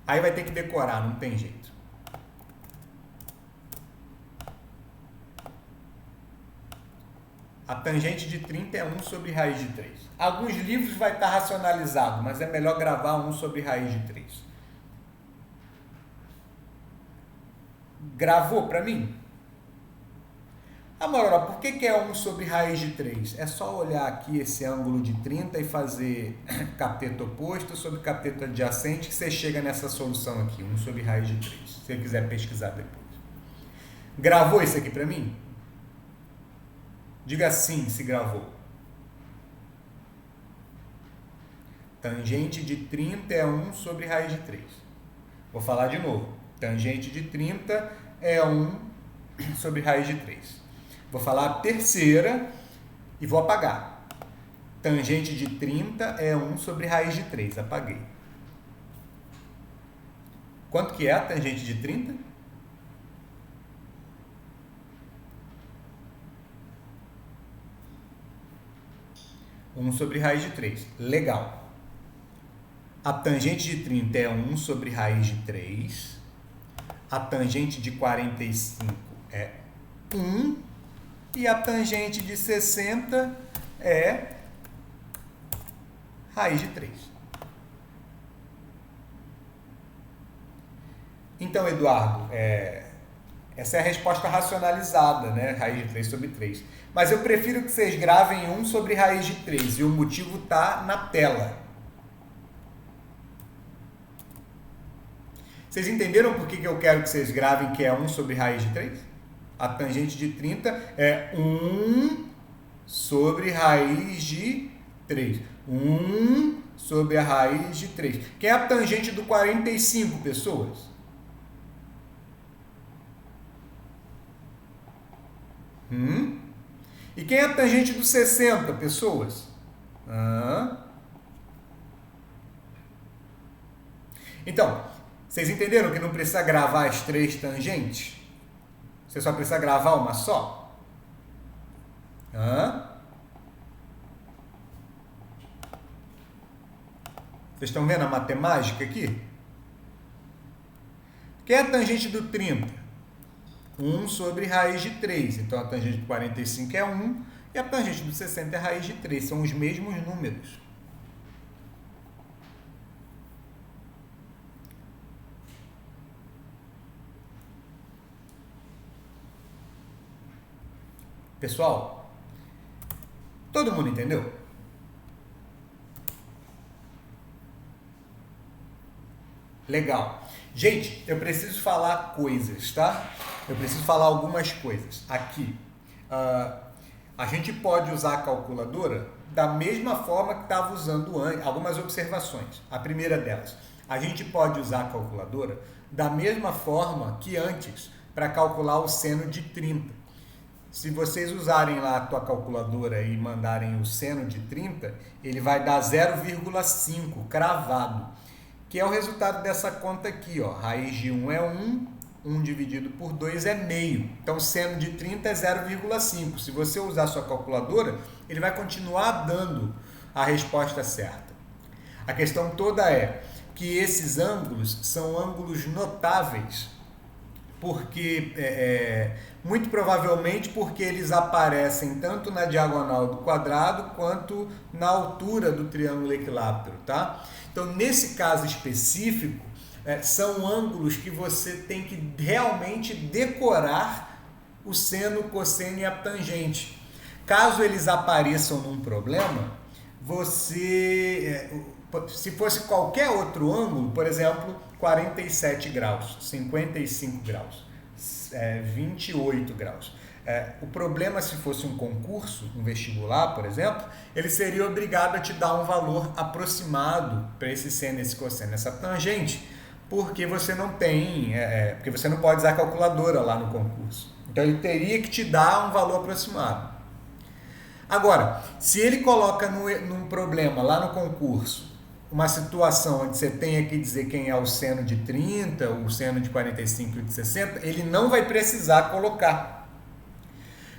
Aí vai ter que decorar, não tem jeito. A tangente de 30 é 1 sobre raiz de 3. Alguns livros vai estar racionalizado, mas é melhor gravar 1 sobre raiz de 3. Gravou para mim? Amor, por que é 1 sobre raiz de 3? É só olhar aqui esse ângulo de 30 e fazer cateto oposto sobre cateto adjacente que você chega nessa solução aqui, 1 sobre raiz de 3. Se você quiser pesquisar depois. Gravou isso aqui para mim? Diga sim se gravou. Tangente de 30 é 1 sobre raiz de 3. Vou falar de novo. Tangente de 30 é 1 sobre raiz de 3. Vou falar a terceira e vou apagar. Tangente de 30 é 1 sobre raiz de 3. Apaguei. Quanto que é a tangente de 30? 1 sobre raiz de 3. Legal. A tangente de 30 é 1 sobre raiz de 3. A tangente de 45 é 1. E a tangente de 60 é raiz de 3. Então, Eduardo, essa é a resposta racionalizada, né? Raiz de 3 sobre 3. Mas eu prefiro que vocês gravem 1 sobre raiz de 3 e o motivo está na tela. Vocês entenderam por que eu quero que vocês gravem que é 1 sobre raiz de 3? A tangente de 30 é 1 sobre raiz de 3. 1 sobre a raiz de 3. Quem é a tangente do 45, pessoas? E quem é a tangente do 60, pessoas? Então, vocês entenderam que não precisa gravar as 3 tangentes? Você só precisa gravar uma só? Vocês estão vendo a matemática aqui? Quem é a tangente do 30? 1 sobre raiz de 3. Então, a tangente do 45 é 1 e a tangente do 60 é raiz de 3. São os mesmos números. Pessoal, todo mundo entendeu? Legal. Gente, eu preciso falar coisas, tá? Eu preciso falar algumas coisas. Aqui, a gente pode usar a calculadora da mesma forma que estava usando antes. Algumas observações. A primeira delas, a gente pode usar a calculadora da mesma forma que antes para calcular o seno de 30. Se vocês usarem lá a tua calculadora e mandarem o seno de 30, ele vai dar 0,5 cravado, que é o resultado dessa conta aqui, ó. Raiz de 1 é 1, 1 dividido por 2 é meio. Então, seno de 30 é 0,5. Se você usar a sua calculadora, ele vai continuar dando a resposta certa. A questão toda é que esses ângulos são ângulos notáveis, porque muito provavelmente porque eles aparecem tanto na diagonal do quadrado quanto na altura do triângulo equilátero, tá? Então, nesse caso específico, são ângulos que você tem que realmente decorar o seno, o cosseno e a tangente. Caso eles apareçam num problema, se fosse qualquer outro ângulo, por exemplo, 47 graus, 55 graus, 28 graus. O problema, se fosse um concurso, um vestibular, por exemplo, ele seria obrigado a te dar um valor aproximado para esse seno, esse cosseno, essa tangente, porque você não tem, porque você não pode usar calculadora lá no concurso. Então ele teria que te dar um valor aproximado. Agora, se ele coloca num problema lá no concurso, uma situação onde você tenha que dizer quem é o seno de 30, o seno de 45 e de 60, ele não vai precisar colocar.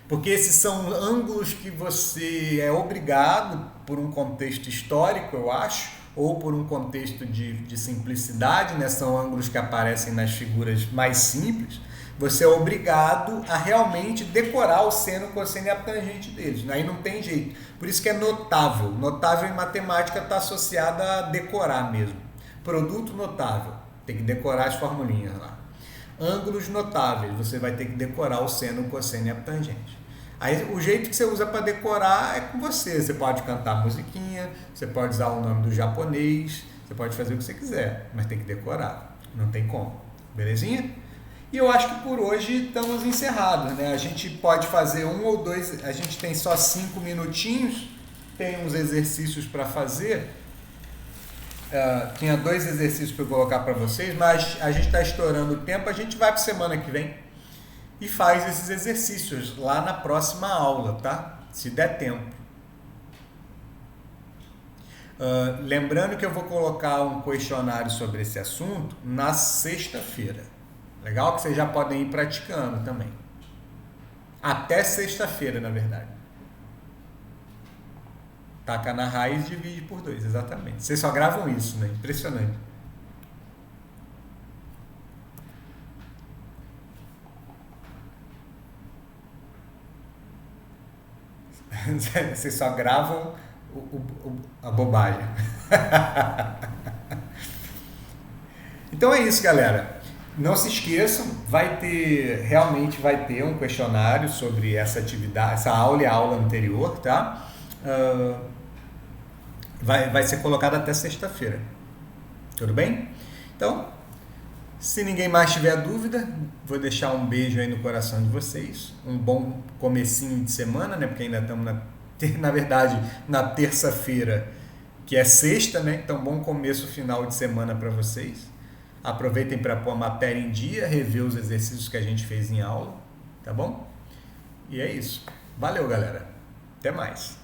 Porque esses são ângulos que você é obrigado, por um contexto histórico, eu acho, ou por um contexto de simplicidade, né? São ângulos que aparecem nas figuras mais simples, você é obrigado a realmente decorar o seno, cosseno e a tangente deles. Aí não tem jeito. Por isso que é notável. Notável em matemática está associada a decorar mesmo. Produto notável, tem que decorar as formulinhas lá. Ângulos notáveis, você vai ter que decorar o seno, o cosseno e a tangente. Aí o jeito que você usa para decorar é com você. Você pode cantar musiquinha, você pode usar o nome do japonês, você pode fazer o que você quiser, mas tem que decorar. Não tem como. Belezinha? E eu acho que por hoje estamos encerrados, né? A gente pode fazer um ou dois, a gente tem só 5 minutinhos, tem uns exercícios para fazer. Tinha 2 exercícios para eu colocar para vocês, mas a gente está estourando o tempo, a gente vai para semana que vem e faz esses exercícios lá na próxima aula, tá? Se der tempo. Lembrando que eu vou colocar um questionário sobre esse assunto na sexta-feira. Legal? Que vocês já podem ir praticando também. Até sexta-feira, na verdade. Taca na raiz e divide por 2, exatamente. Vocês só gravam isso, né? Impressionante. Vocês só gravam a bobagem. Então é isso, galera. Não se esqueçam, realmente vai ter um questionário sobre essa atividade, essa aula e a aula anterior, tá? Vai ser colocado até sexta-feira. Tudo bem? Então, se ninguém mais tiver dúvida, vou deixar um beijo aí no coração de vocês. Um bom comecinho de semana, né? Porque ainda estamos, na verdade, na terça-feira, que é sexta, né? Então, bom começo final de semana para vocês. Aproveitem para pôr a matéria em dia, rever os exercícios que a gente fez em aula, tá bom? E é isso. Valeu, galera. Até mais.